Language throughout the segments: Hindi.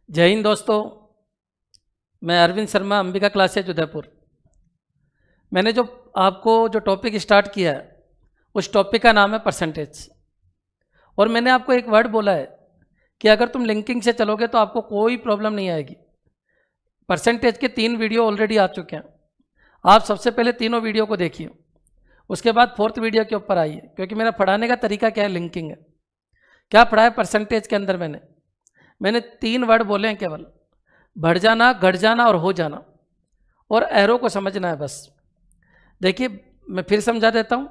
जय हिंद दोस्तों, मैं अरविंद शर्मा, अंबिका क्लासेज उदयपुर। मैंने जो आपको टॉपिक स्टार्ट किया है उस टॉपिक का नाम है परसेंटेज। और मैंने आपको एक वर्ड बोला है कि अगर तुम लिंकिंग से चलोगे तो आपको कोई प्रॉब्लम नहीं आएगी। परसेंटेज के 3 वीडियो ऑलरेडी आ चुके हैं। आप सबसे पहले तीनों वीडियो को देखिए, उसके बाद 4th वीडियो के ऊपर आइए, क्योंकि मेरा पढ़ाने का तरीका क्या है, लिंकिंग है। क्या पढ़ाया परसेंटेज के अंदर? मैंने 3 वर्ड बोले हैं केवल, बढ़ जाना, घट जाना और हो जाना, और एरो को समझना है बस। देखिए, मैं फिर समझा देता हूँ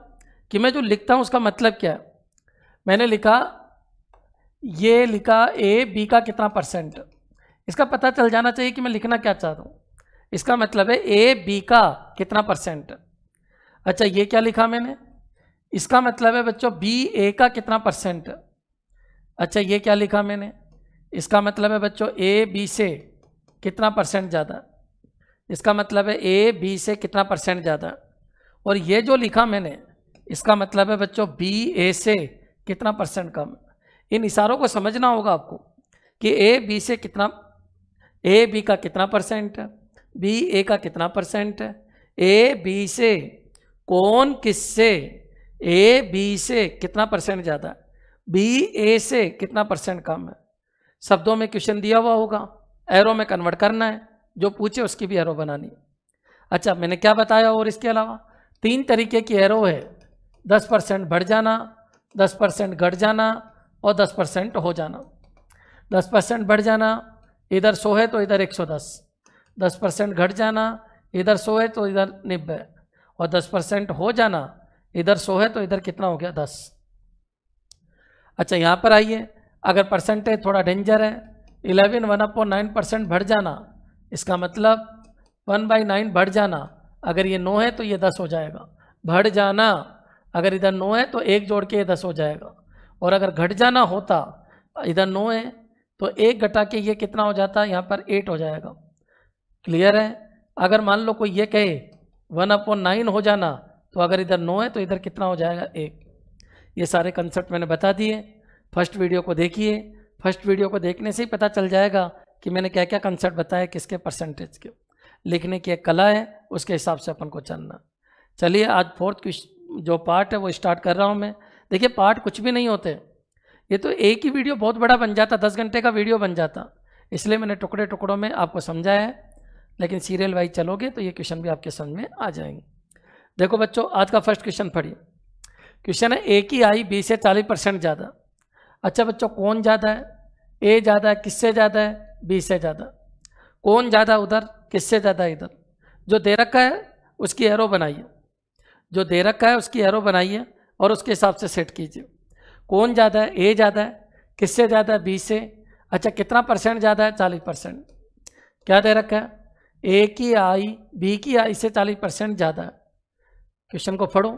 कि मैं जो लिखता हूँ उसका मतलब क्या है। मैंने लिखा, ये लिखा ए बी का कितना परसेंट, इसका पता चल जाना चाहिए कि मैं लिखना क्या चाहता हूँ। इसका मतलब है ए बी का कितना परसेंट। अच्छा, ये क्या लिखा मैंने? इसका मतलब है बच्चों बी ए का कितना परसेंट। अच्छा, ये क्या लिखा मैंने? इसका मतलब है बच्चों ए बी से कितना परसेंट ज़्यादा। इसका मतलब है ए बी से कितना परसेंट ज़्यादा। और ये जो लिखा मैंने, इसका मतलब है बच्चों बी ए से कितना परसेंट कम। इन इशारों को समझना होगा आपको कि ए बी से कितना, ए बी का कितना परसेंट है, बी ए का कितना परसेंट है, ए बी से कौन किससे, ए बी से कितना परसेंट ज़्यादा, बी ए से कितना परसेंट कम है। शब्दों में क्वेश्चन दिया हुआ होगा, एरो में कन्वर्ट करना है, जो पूछे उसकी भी एरो बनानी है। अच्छा, मैंने क्या बताया? और इसके अलावा 3 तरीके की एरो है, 10% बढ़ जाना, 10% घट जाना और 10% हो जाना। 10% बढ़ जाना, इधर 100 है तो इधर 110, 10% घट जाना, इधर 100 है तो इधर 90, और 10% हो जाना, इधर 100 है तो इधर कितना हो गया, 10। अच्छा, यहाँ पर आइए, अगर परसेंटेज थोड़ा डेंजर है, 11 1/9% बढ़ जाना, इसका मतलब 1/9 बढ़ जाना। अगर ये 9 है तो ये 10 हो जाएगा। बढ़ जाना, अगर इधर 9 है तो 1 जोड़ के ये 10 हो जाएगा। और अगर घट जाना होता, इधर 9 है तो 1 घटा के ये कितना हो जाता, यहाँ पर 8 हो जाएगा। क्लियर है? अगर मान लो कोई ये कहे 1/9 हो जाना, तो अगर इधर 9 है तो इधर कितना हो जाएगा, 1। ये सारे कंसेप्ट मैंने बता दिए। फर्स्ट वीडियो को देखिए, फर्स्ट वीडियो को देखने से ही पता चल जाएगा कि मैंने क्या क्या कंसेप्ट बताए, किसके परसेंटेज के। लिखने की एक कला है, उसके हिसाब से अपन को चलना। चलिए, आज 4th जो पार्ट है वो स्टार्ट कर रहा हूँ मैं। देखिए, पार्ट कुछ भी नहीं होते, ये तो एक ही वीडियो बहुत बड़ा बन जाता, 10 घंटे का वीडियो बन जाता। इसलिए मैंने टुकड़े टुकड़ों में आपको समझाया है, लेकिन सीरियल वाइज चलोगे तो ये क्वेश्चन भी आपके समझ में आ जाएंगे। देखो बच्चों, आज का फर्स्ट क्वेश्चन पढ़िए। क्वेश्चन है, ए की आई बी से 40% ज़्यादा। अच्छा बच्चों, कौन ज़्यादा है? ए ज़्यादा है, किससे ज़्यादा है? बी से ज़्यादा। कौन ज़्यादा उधर, किससे ज़्यादा इधर। जो दे रखा है उसकी एरो बनाइए, जो दे रखा है उसकी एरो बनाइए और उसके हिसाब से सेट कीजिए। कौन ज़्यादा है? ए ज़्यादा है। किससे ज़्यादा है? बी से। अच्छा, कितना परसेंट ज़्यादा है? 40%। क्या दे रखा है? ए की आई बी की आई से 40% ज़्यादा है। क्वेश्चन को पढ़ो,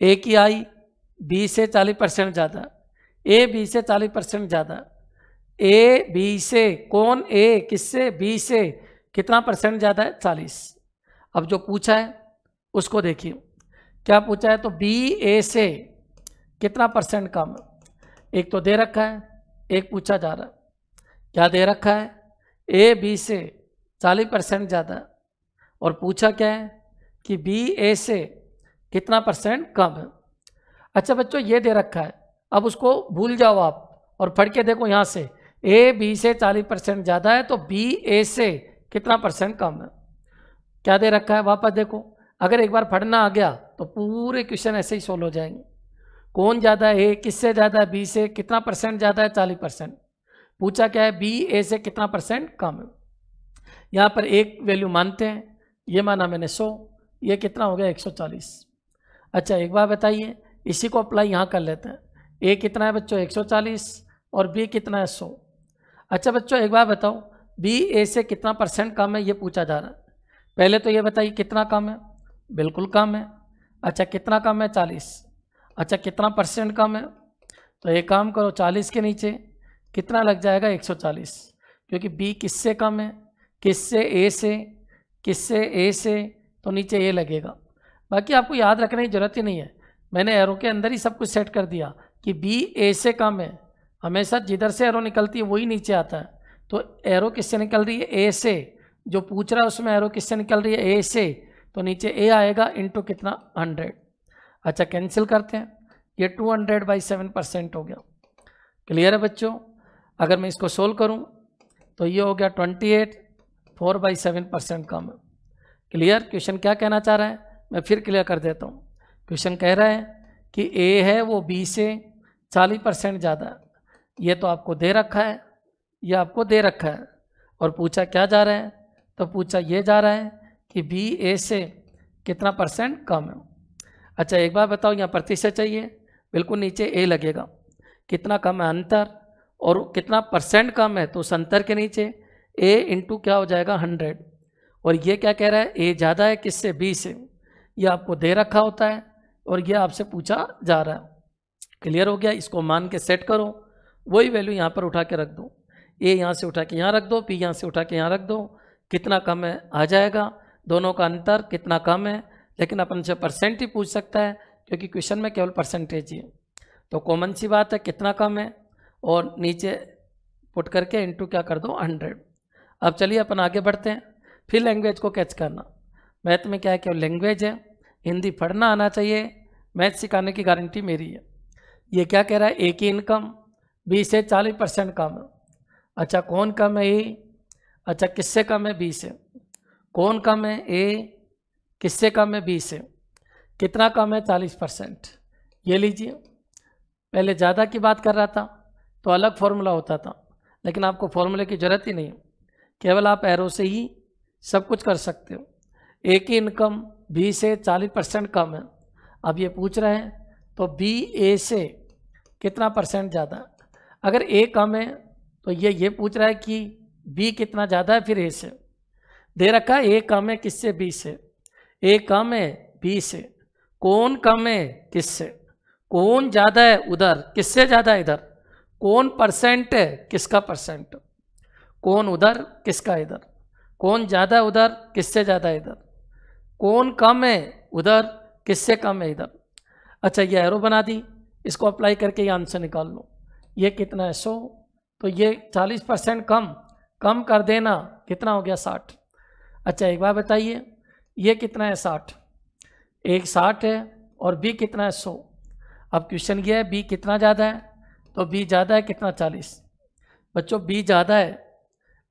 ए की आई बी से 40% ज़्यादा, ए बी से 40% ज़्यादा। ए बी से कौन, ए किससे, बी से कितना परसेंट ज़्यादा है? 40। अब जो पूछा है उसको देखिए, क्या पूछा है? तो बी ए से कितना परसेंट कम। एक तो दे रखा है, एक पूछा जा रहा है। क्या दे रखा है? ए बी से 40% ज़्यादा, और पूछा क्या है कि बी ए से कितना परसेंट कम है। अच्छा बच्चों, ये दे रखा है, अब उसको भूल जाओ आप और पढ़ के देखो यहाँ से। ए बी से 40% ज़्यादा है तो बी ए से कितना परसेंट कम है। क्या दे रखा है? वापस देखो, अगर एक बार पढ़ना आ गया तो पूरे क्वेश्चन ऐसे ही सोल्व हो जाएंगे। कौन ज़्यादा है? ए किससे ज़्यादा है? बी से। कितना परसेंट ज़्यादा है? 40%। पूछा क्या है? बी ए से कितना परसेंट कम है। यहाँ पर एक वैल्यू मानते हैं, ये माना मैंने 100, ये कितना हो गया? 140। अच्छा, एक बार बताइए, इसी को अप्लाई यहाँ कर लेते हैं। ए कितना है बच्चों? 140, और बी कितना है? 100। अच्छा बच्चों, एक बार बताओ, बी ए से कितना परसेंट कम है, ये पूछा जा रहा है। पहले तो ये बताइए कितना कम है। बिल्कुल कम है। अच्छा, कितना कम है? 40। अच्छा, कितना परसेंट कम है? तो एक काम करो, 40 के नीचे कितना लग जाएगा? 140, क्योंकि बी किससे कम है? किससे? ए से। किससे? ए से, तो नीचे ए लगेगा। बाकी आपको याद रखने की जरूरत ही नहीं है, मैंने एरो के अंदर ही सब कुछ सेट कर दिया कि बी ए से कम है। हमेशा जिधर से एरो निकलती है वही नीचे आता है, तो एरो किससे निकल रही है, ए से। जो पूछ रहा है उसमें एरो किससे निकल रही है, ए से, तो नीचे ए आएगा इंटू कितना 100। अच्छा कैंसिल करते हैं, ये 200/7% हो गया। क्लियर है बच्चों। अगर मैं इसको सोल्व करूं तो ये हो गया 28, 4/7% कम है। क्लियर। क्वेश्चन क्या कहना चाह रहा है, मैं फिर क्लियर कर देता हूँ। क्वेश्चन कह रहा है कि ए है वो बी से 40% ज़्यादा है। ये तो आपको दे रखा है, ये आपको दे रखा है, और पूछा क्या जा रहा है, तो पूछा ये जा रहा है कि बी ए से कितना % कम है। अच्छा एक बार बताओ, यहाँ प्रतिशत चाहिए, बिल्कुल नीचे ए लगेगा। कितना कम है, अंतर, और कितना % कम है, तो उस अंतर के नीचे ए इंटू क्या हो जाएगा 100। और ये क्या कह रहा है, ए ज़्यादा है किससे, बी से। ये आपको दे रखा होता है और ये आपसे पूछा जा रहा है। क्लियर हो गया। इसको मान के सेट करो, वही वैल्यू यहाँ पर उठा के रख दो। ए यहाँ से उठा के यहाँ रख दो, पी यहाँ से उठा के यहाँ रख दो। कितना कम है आ जाएगा, दोनों का अंतर कितना कम है। लेकिन अपन से % ही पूछ सकता है क्योंकि क्वेश्चन में केवल % ही है। तो कॉमन सी बात है, कितना कम है, और नीचे पुट करके इंटू क्या कर दो 100। अब चलिए अपन आगे बढ़ते हैं। फिर लैंग्वेज को कैच करना। मैथ में क्या है, केवल लैंग्वेज है, हिंदी पढ़ना आना चाहिए, मैथ सिखाने की गारंटी मेरी है। ये क्या कह रहा है, ए की इनकम बी से 40% कम है। अच्छा कौन कम है, ए। अच्छा किससे कम है, बी से। कौन कम है, ए। किससे कम है, बी से। कितना कम है, 40%। ये लीजिए, पहले ज़्यादा की बात कर रहा था तो अलग फॉर्मूला होता था, लेकिन आपको फॉर्मूले की ज़रूरत ही नहीं, केवल आप एरो से ही सब कुछ कर सकते हो। ए की इनकम बी से 40% कम है। अब ये पूछ रहे हैं तो बी ए से कितना % ज़्यादा है। अगर ए कम है तो ये पूछ रहा है कि बी कितना ज़्यादा है, फिर ए से दे रखा है। ए कम है किससे, बी से। ए कम है बी से। कौन कम है, किससे। कौन ज़्यादा है, उधर। किससे ज़्यादा है, इधर। कौन % है, किसका %। कौन उधर, किसका इधर। कौन ज़्यादा है उधर, किससे ज़्यादा है इधर। कौन कम है उधर, किससे कम है इधर। अच्छा ये एरो बना दी, इसको अप्लाई करके ये आंसर निकाल लो। ये कितना है, 100, तो ये 40% कम कर देना, कितना हो गया 60। अच्छा एक बार बताइए, ये कितना है 60, एक 60 है और बी कितना है 100। अब क्वेश्चन ये है बी कितना ज़्यादा है, तो बी ज़्यादा है कितना 40। बच्चों बी ज़्यादा है,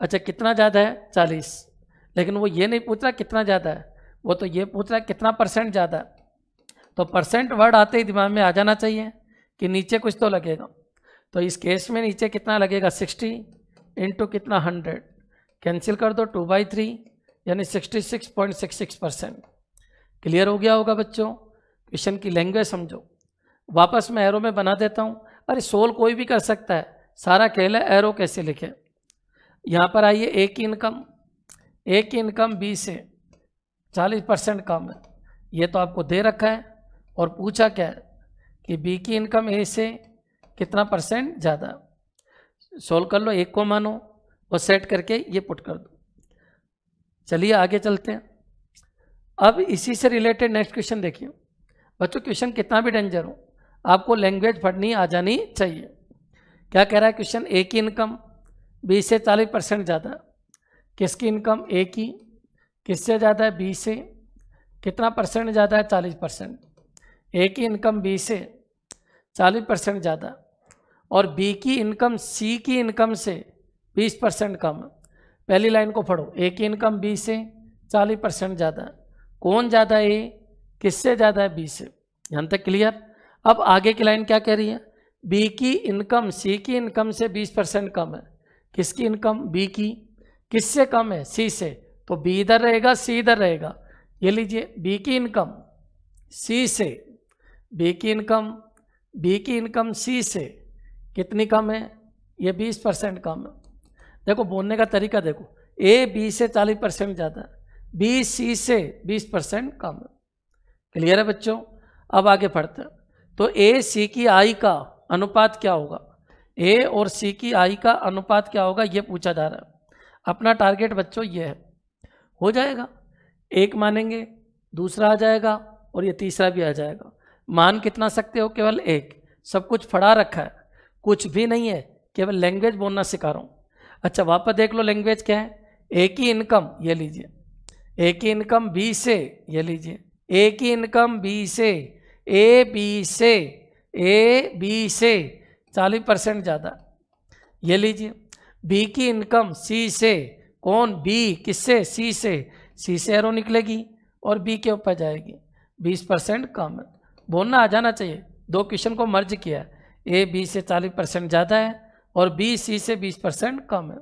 अच्छा कितना ज़्यादा है 40, लेकिन वो ये नहीं पूछ रहा कितना ज़्यादा है, वो तो ये पूछ रहा है कितना % ज़्यादा है। तो % वर्ड आते ही दिमाग में आ जाना चाहिए कि नीचे कुछ तो लगेगा। तो इस केस में नीचे कितना लगेगा 60 इंटू कितना 100, कैंसिल कर दो 2/3 यानी 66.66%। क्लियर हो गया होगा बच्चों। क्वेश्चन की लैंग्वेज समझो। वापस मैं एरो में बना देता हूँ। अरे सोल्व कोई भी कर सकता है, सारा खेल है एरो कैसे लिखे। यहाँ पर आइए, ए की इनकम बी से 40% कम है। ये तो आपको दे रखा है और पूछा क्या है कि बी की इनकम ए से कितना % ज़्यादा। सोल्व कर लो, एक को मानो और सेट करके ये पुट कर दो। चलिए आगे चलते हैं। अब इसी से रिलेटेड नेक्स्ट क्वेश्चन देखिए। बच्चों क्वेश्चन कितना भी डेंजर हो, आपको लैंग्वेज पढ़नी आ जानी चाहिए। क्या कह रहा है क्वेश्चन, ए की इनकम बी से 40% ज़्यादा। किसकी इनकम, ए की, किससे ज़्यादा है, बी से। कितना % ज़्यादा है, 40%। ए की इनकम बी से 40% ज़्यादा और बी की इनकम सी की इनकम से 20% कम है। पहली लाइन को पढ़ो, ए की इनकम बी से 40% ज़्यादा। कौन ज़्यादा है, ए। किससे ज़्यादा है, बी से। यहाँ तक क्लियर। अब आगे की लाइन क्या कह रही है, बी की इनकम सी की इनकम से 20% कम है। किसकी इनकम, बी की। किससे कम है, सी से। तो बी इधर रहेगा, सी इधर रहेगा। ये लीजिए, बी की इनकम सी से, बी की इनकम सी से कितनी कम है, ये 20% कम है। देखो बोलने का तरीका देखो, ए बी से 40% ज़्यादा है, बी सी से 20% कम है। क्लियर है बच्चों। अब आगे पढ़ते हैं। तो ए सी की आई का अनुपात क्या होगा, ए और सी की आई का अनुपात क्या होगा, ये पूछा जा रहा है। अपना टारगेट बच्चों ये है, हो जाएगा। एक मानेंगे, दूसरा आ जाएगा और ये तीसरा भी आ जाएगा। मान कितना सकते हो, केवल एक। सब कुछ पढ़ा रखा है, कुछ भी नहीं है, केवल लैंग्वेज बोलना सिखा रहा हूँ। अच्छा वापस देख लो लैंग्वेज क्या है, ए की इनकम ये लीजिए, ए की इनकम बी से ये लीजिए, ए की इनकम बी से, ए बी से 40% ज़्यादा ये लीजिए, बी की इनकम सी से, कौन बी किससे, सी से, सी से एरो निकलेगी और बी के ऊपर जाएगी, 20% कम है। बोलना आ जाना चाहिए, दो क्वेश्चन को मर्ज किया है, ए बी से 40% ज़्यादा है और बी सी से 20% कम है।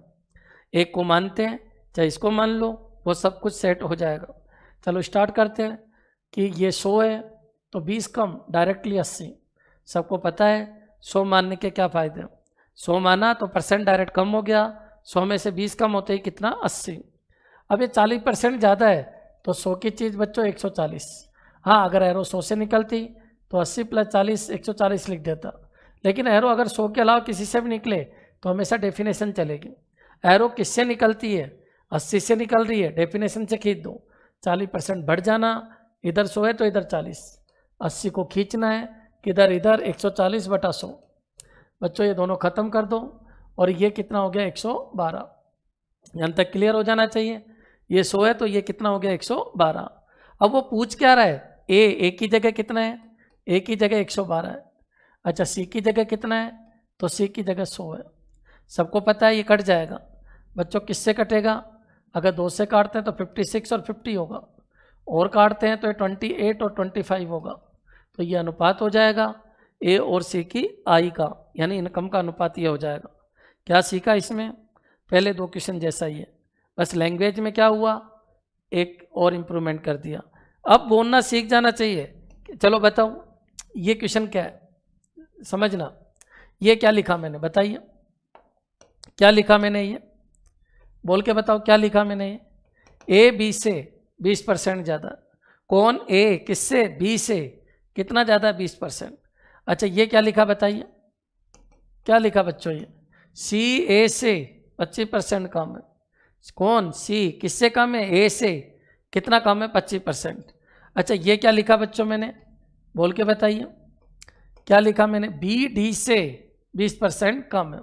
एक को मानते हैं चाहे इसको मान लो, वो सब कुछ सेट हो जाएगा। चलो स्टार्ट करते हैं कि ये 100 है तो 20 कम डायरेक्टली 80, सबको पता है 100 मानने के क्या फ़ायदे हैं। 100 माना तो परसेंट डायरेक्ट कम हो गया, 100 में से 20 कम होते ही कितना 80। अब ये 40% ज़्यादा है तो 100 की चीज़ बच्चों 140। हाँ अगर एरो 100 से निकलती तो 80 + 40 140 लिख देता, लेकिन एरो अगर 100 के अलावा किसी से भी निकले तो हमेशा डेफिनेशन चलेगी। एरो किससे निकलती है, 80 से निकल रही है, डेफिनेशन से खींच दो, 40% बढ़ जाना, इधर 100 है तो इधर 40, 80 को खींचना है किधर, इधर 140/100। बच्चों ये दोनों ख़त्म कर दो और ये कितना हो गया 112। यहाँ तक क्लियर हो जाना चाहिए। ये 100 है तो ये कितना हो गया 112। अब वो पूछ क्या रहा है, ए की जगह कितना है, ए की जगह 112 है। अच्छा सी की जगह कितना है, तो सी की जगह 100 है। सबको पता है ये कट जाएगा। बच्चों किससे कटेगा, अगर 2 से काटते हैं तो 56 और 50 होगा, और काटते हैं तो ये 28 और 25 होगा, तो ये अनुपात हो जाएगा ए और सी की आई का, यानी इनकम का अनुपात ये हो जाएगा। क्या सीखा इसमें, पहले दो क्वेश्चन जैसा ही है, बस लैंग्वेज में क्या हुआ एक और इम्प्रूवमेंट कर दिया। अब बोलना सीख जाना चाहिए। चलो बताओ ये क्वेश्चन क्या है, समझना। ये क्या लिखा मैंने, बताइए क्या लिखा मैंने, ये बोल के बताओ क्या लिखा मैंने। ये ए बी से 20% ज़्यादा, कौन ए किससे, बी से, कितना ज़्यादा 20%। अच्छा ये क्या लिखा बताइए, क्या लिखा बच्चों, ये सी ए से 25% कम है, कौन सी किससे कम है, ए से, कितना कम है 25%। अच्छा ये क्या लिखा बच्चों मैंने, बोल के बताइए क्या लिखा मैंने, बी डी से 20% कम है।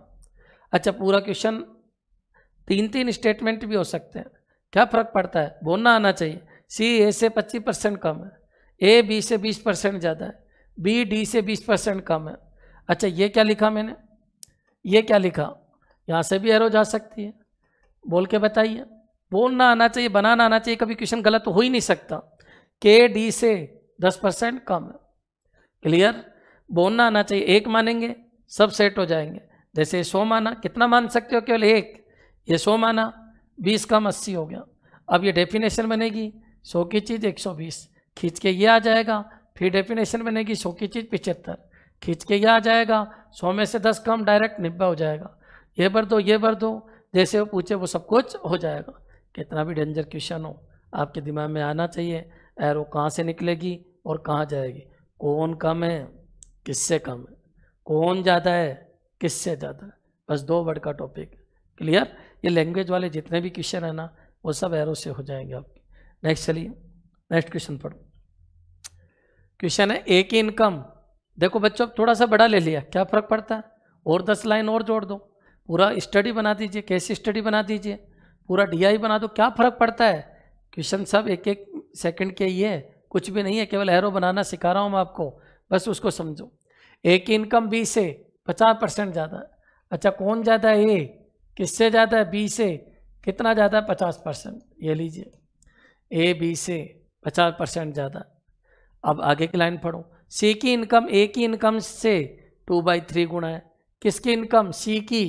अच्छा पूरा क्वेश्चन 3 स्टेटमेंट भी हो सकते हैं, क्या फ़र्क पड़ता है, बोलना आना चाहिए। सी ए से 25% कम है, ए बी से 20% ज़्यादा है, बी डी से 20% कम है। अच्छा ये क्या लिखा मैंने, ये क्या लिखा, यहाँ से भी एरो जा सकती है, बोल के बताइए। बोलना आना चाहिए, बनाना आना चाहिए, कभी क्वेश्चन गलत हो ही नहीं सकता। के डी से 10% कम है, क्लियर। बोलना आना चाहिए, एक मानेंगे सब सेट हो जाएंगे। जैसे 100 माना, कितना मान सकते हो, केवल एक, ये 100 माना, 20 कम 80 हो गया। अब ये डेफिनेशन बनेगी 100 की चीज़ 120, खींच के ये आ जाएगा। फिर डेफिनेशन बनेगी 100 की चीज़ 75, खींच के ये आ जाएगा। 100 में से 10 कम डायरेक्ट 90 हो जाएगा। ये भर दो, ये भर दो, जैसे वो पूछे वो सब कुछ हो जाएगा। कितना भी डेंजर क्वेश्चन हो आपके दिमाग में आना चाहिए, एरो कहाँ से निकलेगी और कहाँ जाएगी, कौन कम है किससे कम है, कौन ज़्यादा है किससे ज़्यादा है, बस 2 वर्ड का टॉपिक, क्लियर। ये लैंग्वेज वाले जितने भी क्वेश्चन है ना वो सब एरो से हो जाएंगे आपके। नेक्स्ट चलिए, नेक्स्ट क्वेश्चन पढ़ो। क्वेश्चन है ए की इनकम, देखो बच्चों थोड़ा सा बड़ा ले लिया, क्या फ़र्क पड़ता है, और 10 लाइन और जोड़ दो, पूरा स्टडी बना दीजिए, कैसी स्टडी बना दीजिए, पूरा डीआई बना दो, क्या फ़र्क पड़ता है। क्वेश्चन सब 1-1 सेकंड के ही है, कुछ भी नहीं है, केवल एरो बनाना सिखा रहा हूँ मैं आपको, बस उसको समझो। ए की इनकम बी से 50% ज़्यादा है। अच्छा कौन ज़्यादा है, ए किससे ज़्यादा है, बी से, कितना ज़्यादा है 50%, ये लीजिए ए बी से 50% ज़्यादा। अब आगे की लाइन पढ़ो, सी की इनकम ए की इनकम से 2/3 गुना है, किसकी इनकम, सी की,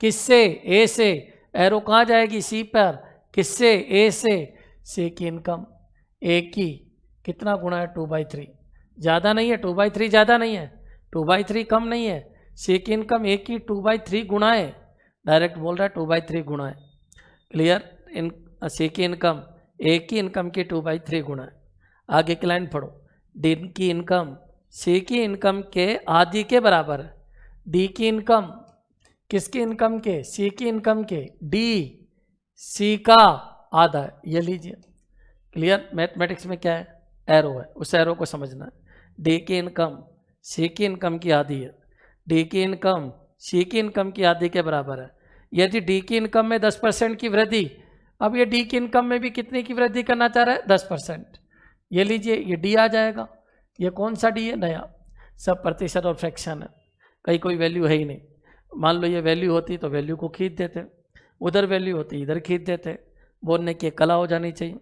किससे, ए से, एरो कहाँ जाएगी, सी पर, किससे, ए से, सी की इनकम ए की कितना गुना है 2/3, ज़्यादा नहीं है, 2/3 ज़्यादा नहीं है, 2/3 कम नहीं है, सी की इनकम ए की 2/3 गुना है, डायरेक्ट बोल रहा है 2/3 गुना है, क्लियर। इन सी की इनकम ए की इनकम की 2/3 गुना है। आगे की लाइन पढ़ो, डी की इनकम सी की इनकम के आधी के बराबर है, डी की इनकम किसकी इनकम के, सी की इनकम के, डी सी का आधा है, ये लीजिए, क्लियर। मैथमेटिक्स में क्या है, एरो है, उस एरो को समझना है। डी की इनकम सी की इनकम की आधी है, डी की इनकम सी की इनकम की आधी के बराबर है, यदि डी की इनकम में 10% की वृद्धि, अब ये डी की इनकम में भी कितने की वृद्धि करना चाह रहा है? 10%। ये लीजिए, ये डी आ जाएगा। ये कौन सा डी है? नया। सब प्रतिशत और फ्रैक्शन है, कहीं कोई वैल्यू है ही नहीं। मान लो ये वैल्यू होती तो वैल्यू को खींच देते, उधर वैल्यू होती इधर खींच देते। बोलने की कला हो जानी चाहिए।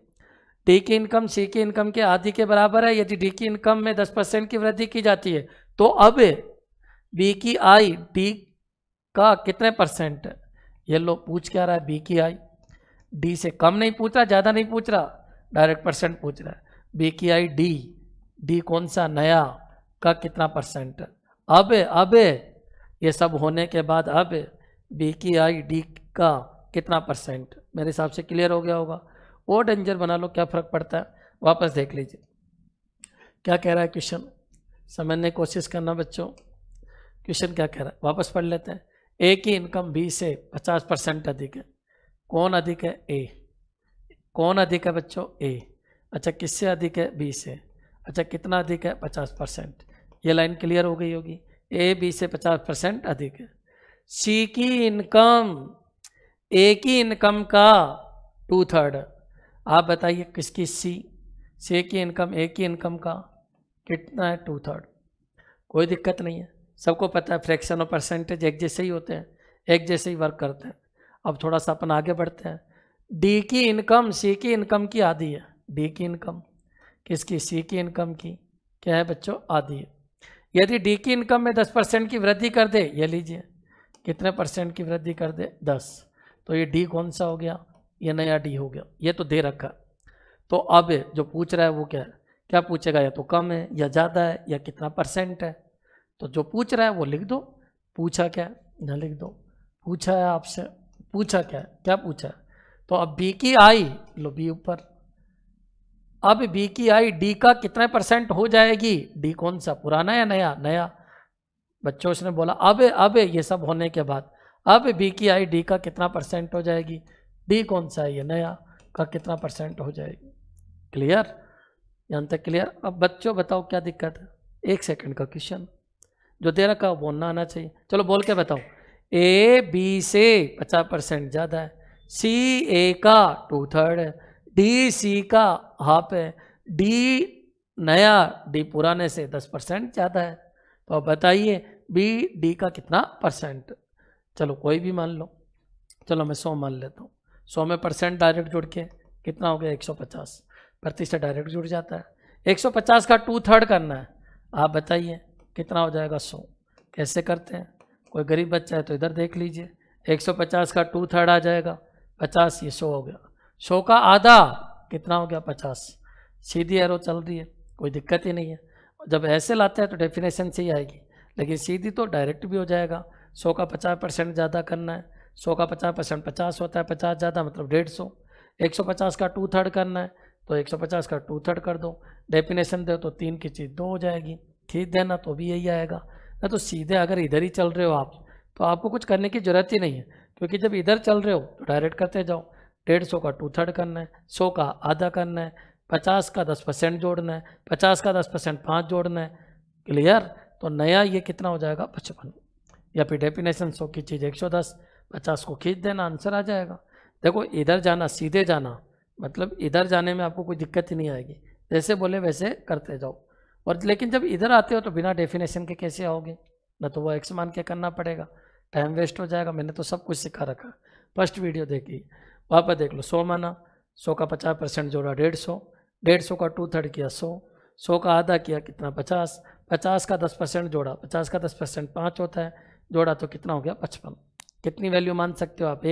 डी की इनकम सी की इनकम के आधी के बराबर है। यदि डी की इनकम में 10% की वृद्धि की जाती है तो अब बी की आई डी का कितने परसेंट है? ये लो पूछ क्या रहा है? बी की आई डी से कम नहीं पूछ रहा, ज़्यादा नहीं पूछ रहा, डायरेक्ट परसेंट पूछ रहा है। बी की आई डी, डी कौन सा? नया, का कितना परसेंट है? अब ये सब होने के बाद अब बी की आई डी का कितना परसेंट? मेरे हिसाब से क्लियर हो गया होगा। और डेंजर बना लो, क्या फ़र्क पड़ता है। वापस देख लीजिए क्या कह रहा है क्वेश्चन, समझने की कोशिश करना बच्चों। क्वेश्चन क्या कह रहा है, वापस पढ़ लेते हैं। ए की इनकम बी से 50% अधिक है। कौन अधिक है? ए। कौन अधिक है बच्चों? ए। अच्छा, किससे अधिक है? बी से। अच्छा, कितना अधिक है? 50%। ये लाइन क्लियर हो गई होगी। ए बी से 50% अधिक है। सी की इनकम ए की इनकम का 2/3। आप बताइए किसकी? सी की इनकम ए की इनकम का कितना है? 2/3। कोई दिक्कत नहीं है, सबको पता है फ्रैक्शन और परसेंटेज एक जैसे ही होते हैं, एक जैसे ही वर्क करते हैं। अब थोड़ा सा अपन आगे बढ़ते हैं। डी की इनकम सी की इनकम की आधी है। डी की इनकम किसकी? सी की इनकम की क्या है बच्चों? आधी है। यदि डी की इनकम में 10% की वृद्धि कर दे, ये लीजिए कितने परसेंट की वृद्धि कर दे? 10। तो ये डी कौन सा हो गया? ये नया डी हो गया। ये तो दे रखा। तो अब जो पूछ रहा है वो क्या है? क्या पूछेगा? या तो कम है या ज़्यादा है या कितना परसेंट है। तो जो पूछ रहा है वो लिख दो। पूछा क्या है ना लिख दो। पूछा है आपसे, पूछा क्या है? क्या पूछा है? तो अब बी की आई लो, बी ऊपर। अब बी की आई डी का कितने परसेंट हो जाएगी? डी कौन सा? पुराना या नया? नया। बच्चों उसने बोला अब ये सब होने के बाद अब बी की आई डी का कितना परसेंट हो जाएगी? डी कौन सा है? ये नया, का कितना परसेंट हो जाएगी? क्लियर? यहाँ तक क्लियर? अब बच्चों बताओ क्या दिक्कत है? 1 सेकंड का क्वेश्चन जो दे रखा बोलना आना चाहिए। चलो बोल के बताओ। ए बी से 50% ज़्यादा है, सी ए का 2/3 है, डी सी का हाफ है, डी नया, डी पुराने से 10% ज़्यादा है। तो अब बताइए बी डी का कितना परसेंट? चलो कोई भी मान लो। चलो मैं 100 मान लेता हूँ। 100 में परसेंट डायरेक्ट जुड़ के कितना हो गया? 150। प्रतिशत डायरेक्ट जुड़ जाता है। 150 का 2/3 करना है। आप बताइए कितना हो जाएगा? 100। कैसे करते हैं? कोई गरीब बच्चा है तो इधर देख लीजिए। 150 का 2/3 आ जाएगा 50, ये 100 हो गया। 100 का आधा कितना हो गया? 50। सीधी एरो चल रही है, कोई दिक्कत ही नहीं है। जब ऐसे लाते हैं तो डेफिनेशन से ही आएगी, लेकिन सीधी तो डायरेक्ट भी हो जाएगा। 100 का 50% ज़्यादा करना है। 100 का 50% 50 होता है, 50 ज़्यादा मतलब 150। 150 का 2/3 करना है तो 150 का 2/3 कर दो। डेफिनेशन दो तो 3 की चीज़ 2 हो जाएगी। खींच देना तो भी यही आएगा ना। तो सीधे अगर इधर ही चल रहे हो आप तो आपको कुछ करने की ज़रूरत ही नहीं है, क्योंकि जब इधर चल रहे हो तो डायरेक्ट करते जाओ। 150 का 2/3 करना है, 100 का आधा करना है, 50 का 10% जोड़ना है, 50 का 10% 5 जोड़ना है। क्लियर? तो नया ये कितना हो जाएगा? 55। या फिर डेफिनेशन 100 की चीज़ 110, 50 को खींच देना, आंसर आ जाएगा। देखो इधर जाना, सीधे जाना, मतलब इधर जाने में आपको कोई दिक्कत ही नहीं आएगी। जैसे बोले वैसे करते जाओ। और लेकिन जब इधर आते हो तो बिना डेफिनेशन के कैसे आओगे? ना तो वो एक्स मान के करना पड़ेगा, टाइम वेस्ट हो जाएगा। मैंने तो सब कुछ सिखा रखा, फर्स्ट वीडियो देखी, वहाँ पर देख लो। 100 माना, 100 का 50% जोड़ा 150, 150 का 2/3 किया 100, 100 का आधा किया कितना? 50, 50 का 10% जोड़ा, 50 का 10% 5 होता है, जोड़ा तो कितना हो गया? 55। कितनी वैल्यू मान सकते हो आप?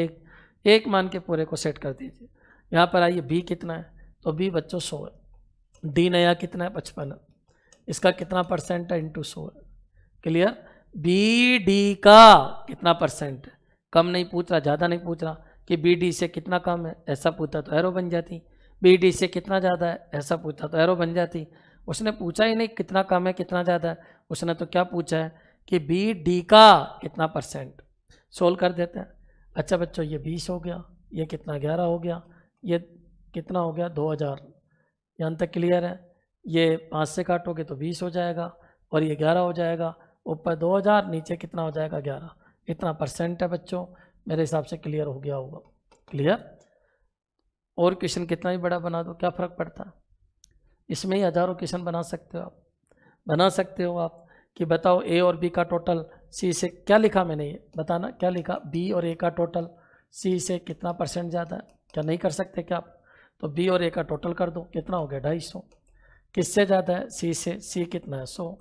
एक मान के पूरे को सेट कर दीजिए। यहाँ पर आइए बी कितना है? तो बी बच्चों 100 है। डी नया कितना है? 55। इसका कितना परसेंट है? इंटू 100 है। क्लियर? बी डी का कितना परसेंट है? कम नहीं पूछ रहा, ज़्यादा नहीं पूछ रहा कि बी डी से कितना कम है, ऐसा पूछता तो एरो बन जाती। बी डी से कितना ज़्यादा है, ऐसा पूछता तो एरो बन जाती। उसने पूछा ही नहीं कितना कम है कितना ज़्यादा है, उसने तो क्या पूछा है कि बी डी का कितना परसेंट। सोल्व कर देते हैं। अच्छा बच्चों, ये 20 हो गया, ये कितना 11 हो गया, ये कितना हो गया 2000। यहाँ तक क्लियर है? ये 5 से काटोगे तो 20 हो जाएगा और ये 11 हो जाएगा। ऊपर 2000, नीचे कितना हो जाएगा 11। इतना परसेंट है बच्चों। मेरे हिसाब से क्लियर हो गया होगा। क्लियर? और क्वेश्चन कितना ही बड़ा बना दो, क्या फ़र्क पड़ता है? इसमें ही हज़ारों क्वेश्चन बना सकते हो आप। बना सकते हो आप कि बताओ ए और बी का टोटल सी से, क्या लिखा मैंने, ये बताना क्या लिखा, बी और ए का टोटल सी से कितना % ज़्यादा है? क्या नहीं कर सकते क्या आप? तो बी और ए का टोटल कर दो, कितना हो गया 250। किससे ज़्यादा है? सी से। सी कितना है? 100।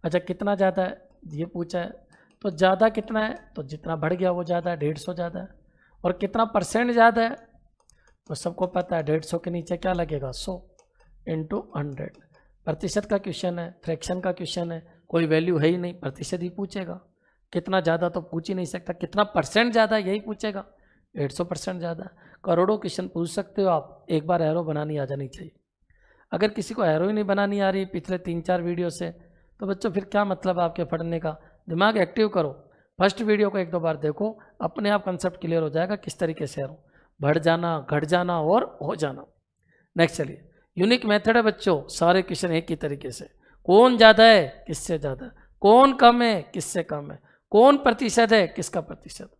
अच्छा कितना ज़्यादा है ये पूछा है, तो ज़्यादा कितना है, तो जितना बढ़ गया वो ज़्यादा है, 150 ज़्यादा है। और कितना % ज़्यादा है, तो सबको पता है 150 के नीचे क्या लगेगा, 100 इंटू 100। प्रतिशत का क्वेश्चन है, फ्रैक्शन का क्वेश्चन है, कोई वैल्यू है ही नहीं, प्रतिशत ही पूछेगा। कितना ज़्यादा तो पूछ ही नहीं सकता, कितना % ज़्यादा यही पूछेगा, 150% ज़्यादा। करोड़ों क्वेश्चन पूछ सकते हो आप, एक बार एरो बनानी आ जानी चाहिए। अगर किसी को एरो ही नहीं बनानी आ रही पिछले 3-4 वीडियो से, तो बच्चों फिर क्या मतलब आपके पढ़ने का? दिमाग एक्टिव करो, फर्स्ट वीडियो को 1-2 बार देखो, अपने आप कंसेप्ट क्लियर हो जाएगा किस तरीके से एरो बढ़ जाना, घट जाना और हो जाना। नेक्स्ट चलिए, यूनिक मेथड है बच्चों, सारे क्वेश्चन एक ही तरीके से। कौन ज़्यादा है, किससे ज़्यादा है, कौन कम है, किससे कम है, कौन प्रतिशत है, किसका प्रतिशत।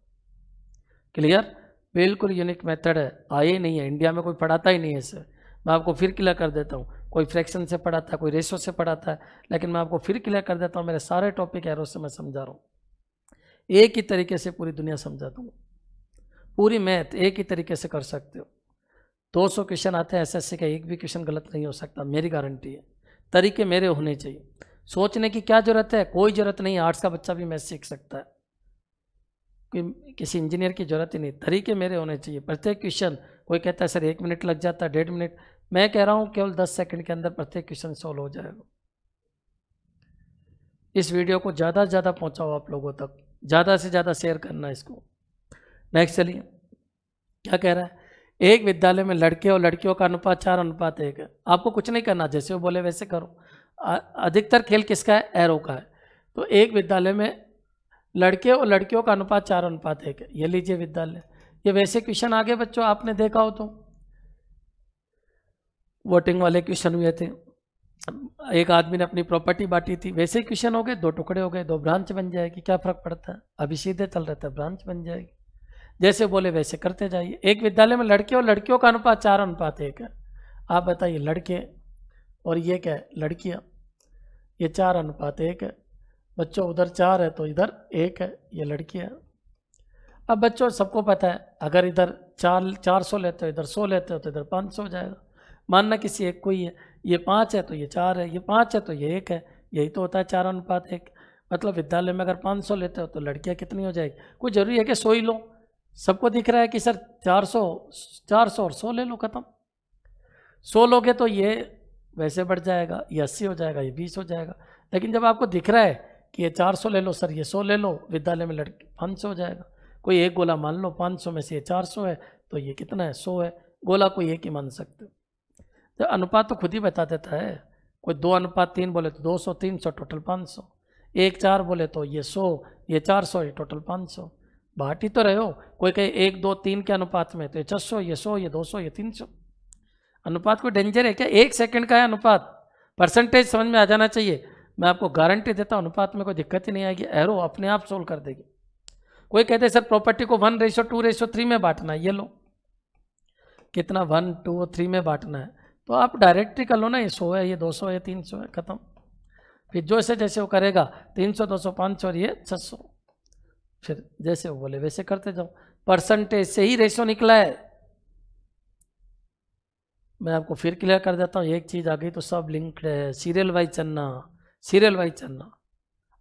क्लियर? बिल्कुल यूनिक मेथड है, आए नहीं है, इंडिया में कोई पढ़ाता ही नहीं है इसे। मैं आपको फिर क्लियर कर देता हूँ, कोई फ्रैक्शन से पढ़ाता है, कोई रेशो से पढ़ाता है, लेकिन मैं आपको फिर क्लियर कर देता हूँ, मेरे सारे टॉपिक एरो से मैं समझा रहा हूँ, एक ही तरीके से पूरी दुनिया समझा दूँगा। पूरी मैथ एक ही तरीके से कर सकते हो। 200 क्वेश्चन आते हैं एसएससी का, एक भी क्वेश्चन गलत नहीं हो सकता, मेरी गारंटी है। तरीके मेरे होने चाहिए, सोचने की क्या ज़रूरत है, कोई ज़रूरत नहीं। आर्ट्स का बच्चा भी मैथ सीख सकता है, किसी इंजीनियर की ज़रूरत ही नहीं, तरीके मेरे होने चाहिए। प्रत्येक क्वेश्चन, कोई कहता है सर 1 मिनट लग जाता है, 1.5 मिनट, मैं कह रहा हूँ केवल 10 सेकंड के अंदर प्रत्येक क्वेश्चन सॉल्व हो जाएगा। इस वीडियो को ज़्यादा से ज़्यादा पहुँचाओ आप लोगों तक, ज़्यादा से ज़्यादा शेयर करना इसको। नेक्स्ट चलिए, क्या कह रहा है, एक विद्यालय में लड़के और लड़कियों का अनुपात 4:1 है। आपको कुछ नहीं करना, जैसे वो बोले वैसे करो। अधिकतर खेल किसका है, एरो का है। तो एक विद्यालय में लड़के और लड़कियों का अनुपात 4:1 है, ये लीजिए विद्यालय। ये वैसे क्वेश्चन आगे बच्चों आपने देखा हो तो, वोटिंग वाले क्वेश्चन हुए थे, एक आदमी ने अपनी प्रॉपर्टी बांटी थी, वैसे ही क्वेश्चन हो गए, 2 टुकड़े हो गए, 2 ब्रांच बन जाएगी, क्या फर्क पड़ता है, अभी सीधे चल रहे थे, ब्रांच बन जाएगी। जैसे बोले वैसे करते जाइए। एक विद्यालय में लड़के और लड़कियों का अनुपात 4:1 है। आप बताइए, लड़के और ये क्या है, लड़कियां, ये 4:1 है बच्चों, उधर 4 है तो इधर 1 है, ये लड़कियां। अब बच्चों सबको पता है, अगर इधर 400 लेते हो, इधर 100 लेते हो, तो इधर 500 हो जाएगा। मानना किसी एक को ही है, ये 5 है तो ये 4 है, ये 5 है तो ये 1 है, यही तो होता है 4:1। मतलब विद्यालय में अगर 500 लेते हो तो लड़कियां कितनी हो जाएगी? कोई जरूरी है कि 100 ही लो? सबको दिख रहा है कि सर 400 और 100 ले लो, खत्म। 100 लोगे तो ये वैसे बढ़ जाएगा, ये 80 हो जाएगा, ये 20 हो जाएगा। लेकिन जब आपको दिख रहा है कि ये 400 ले लो सर, ये 100 ले लो, विद्यालय में लड़के 500 हो जाएगा। कोई एक गोला मान लो, 500 में से ये 400 है तो ये कितना है, 100 है। गोला कोई एक ही मान सकते हो, तो अनुपात तो खुद ही बता देता है। कोई 2:3 बोले तो 200, 300 टोटल 500, 1:4 बोले तो ये 100, ये 400, ये टोटल 500। बांट ही तो रहे हो। कोई कहे 1, 2, 3 के अनुपात में, तो ये 600, ये 100, ये 200, ये 300। अनुपात कोई डेंजर है क्या? 1 सेकंड का है अनुपात, परसेंटेज समझ में आ जाना चाहिए। मैं आपको गारंटी देता हूँ अनुपात में कोई दिक्कत ही नहीं आएगी, एरो अपने आप सोल्व कर देगी। कोई कहते हैं सर प्रॉपर्टी को 1:2:3 में बांटना है, ये लो कितना 1, 2, 3 में बांटना है, तो आप डायरेक्ट ही कर लो ना, ये 100 है, ये 200 है, 300 है, खत्म। फिर जो ऐसे जैसे वो करेगा 300, 200, 500 और ये 600, फिर जैसे वो बोले वैसे करते जाओ। परसेंटेज से ही रेशो निकला है। मैं आपको फिर क्लियर कर देता हूँ, एक चीज़ आ गई तो सब लिंक्ड है। सीरियल वाइज चलना, सीरियल वाइज चलना।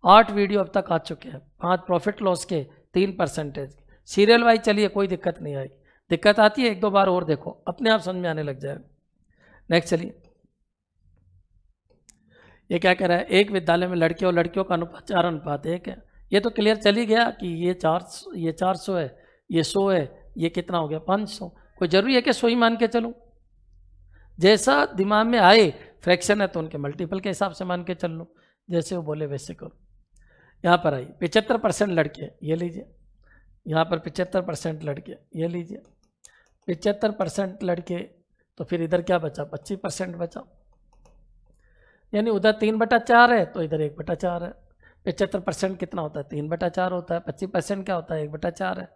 8 वीडियो अब तक आ चुके हैं, 5 प्रॉफिट लॉस के, 3 परसेंटेज। सीरियल वाइज चलिए, कोई दिक्कत नहीं आएगी। दिक्कत आती है 1-2 बार और देखो, अपने आप समझ में आने लग जाएगा। नेक्स्ट चलिए, ये क्या कह रहा है, एक विद्यालय में लड़के और लड़कियों का अनुपात 4:1 है। ये तो क्लियर चल ही गया कि ये 400 है, ये 100 है, ये कितना हो गया 500। कोई जरूरी है कि 100 ही मान के चलो? जैसा दिमाग में आए, फ्रैक्शन है तो उनके मल्टीपल के हिसाब से मान के चल लो, जैसे वो बोले वैसे करो। यहाँ पर आई 75% लड़के, ये लीजिए। यहाँ पर 75% लड़के, ये लीजिए। 75% लड़के, तो फिर इधर क्या बचा, 25% बचा। यानी उधर 3/4 है तो इधर 1/4 है। 75% कितना होता है, 3/4 होता है। 25% क्या होता है, 1/4 है।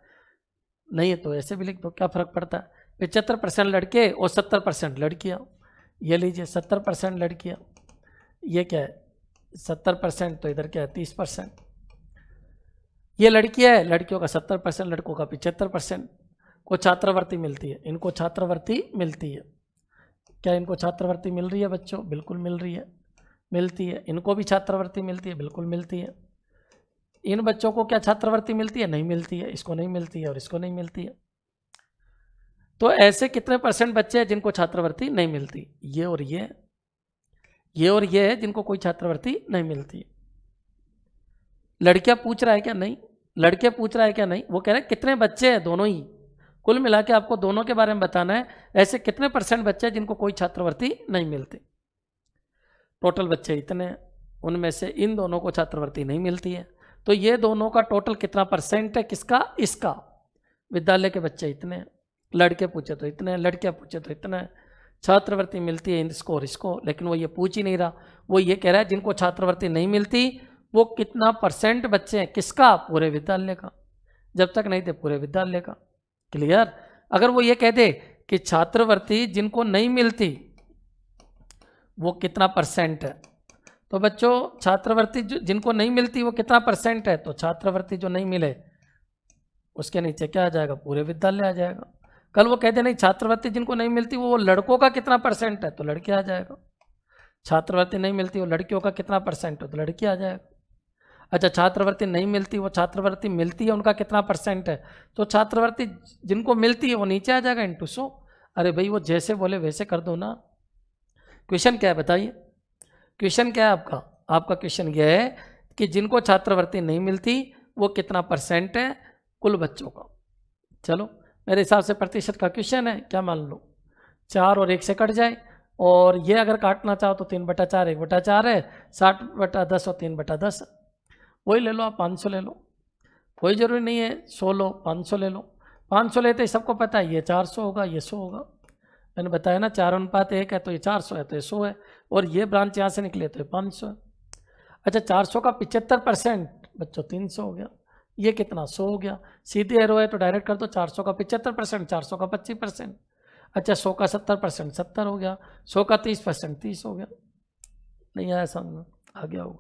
नहीं है तो ऐसे भी लिख दो, क्या फ़र्क पड़ता है। 75% लड़के और 70% लड़कियाँ। ये लीजिए 70% लड़कियाँ, ये क्या है 70%, तो इधर क्या है 30%। ये लड़कियाँ है, लड़कियों का 70%, लड़कों का 75% को छात्रवृत्ति मिलती है। इनको छात्रवृत्ति मिलती है। क्या इनको छात्रवृत्ति मिल रही है बच्चों? बिल्कुल मिल रही है, मिलती है। इनको भी छात्रवृत्ति मिलती है, बिल्कुल मिलती है। इन बच्चों को क्या छात्रवृत्ति मिलती है? नहीं मिलती है। इसको नहीं मिलती है और इसको नहीं मिलती है। तो ऐसे कितने % बच्चे हैं जिनको छात्रवृत्ति नहीं मिलती? ये और ये है जिनको कोई छात्रवृत्ति नहीं मिलती। लड़कियां पूछ रहा है क्या? नहीं। लड़के पूछ रहा है क्या? नहीं। वो कह रहे हैं कितने बच्चे हैं, दोनों ही, कुल मिला के आपको दोनों के बारे में बताना है। ऐसे कितने % बच्चे हैं जिनको कोई छात्रवृत्ति नहीं मिलती? टोटल बच्चे इतने हैं, उनमें से इन दोनों को छात्रवृत्ति नहीं मिलती है। तो ये दोनों का टोटल कितना % है? किसका? इसका। विद्यालय के बच्चे इतने हैं, लड़के पूछे तो इतने, लड़कियां पूछे तो इतने। छात्रवृत्ति मिलती है इसको और इसको, लेकिन वो ये पूछ ही नहीं रहा। वो ये कह रहा है जिनको छात्रवृत्ति नहीं मिलती वो कितना % बच्चे हैं? किसका? पूरे विद्यालय का। जब तक नहीं थे पूरे विद्यालय का। क्लियर? अगर वो ये कह दे कि छात्रवृत्ति जिनको नहीं मिलती वो कितना % है, तो बच्चों छात्रवृत्ति जिनको नहीं मिलती वो कितना % है, तो छात्रवृत्ति जो नहीं मिले उसके नीचे क्या आ जाएगा? पूरे विद्यालय आ जाएगा। कल वो कहते नहीं छात्रवृत्ति जिनको नहीं मिलती वो लड़कों का कितना % है, तो लड़के आ जाएगा। छात्रवृत्ति नहीं मिलती वो लड़कियों का कितना % है, तो लड़की आ जाएगा। अच्छा, छात्रवृत्ति नहीं मिलती वो छात्रवृत्ति मिलती है उनका कितना % है, तो छात्रवृत्ति जिनको मिलती है वो नीचे आ जाएगा × 100। अरे भाई वो जैसे बोले वैसे कर दो ना। क्वेश्चन क्या है बताइए? क्वेश्चन क्या है आपका? आपका क्वेश्चन यह है कि जिनको छात्रवृत्ति नहीं मिलती वो कितना % है कुल बच्चों का। चलो मेरे हिसाब से प्रतिशत का क्वेश्चन है। क्या मान लो 4 और 1 से कट जाए, और ये अगर काटना चाहो तो 3/4 1/4 है, 60/10 और 3/10। वही ले लो आप, 500 ले लो, कोई ज़रूरी नहीं है 100 लो, 500 ले लो। 500 लेते ही सबको पता है ये 400 होगा, ये 100 होगा। मैंने बताया ना 4:1 है, तो ये 400 है, तो ये 100 है, और ये ब्रांच यहाँ से निकले तो ये 500 है। अच्छा 400 का 75% बच्चों 300 हो गया। ये कितना? 100 हो गया। सीधी एरो है तो डायरेक्ट कर दो। 400 का 75%, 400 का 25%। अच्छा 100 का 70%, 70 हो गया। 100 का 30%, 30 हो गया। नहीं आया समझ? आ गया होगा।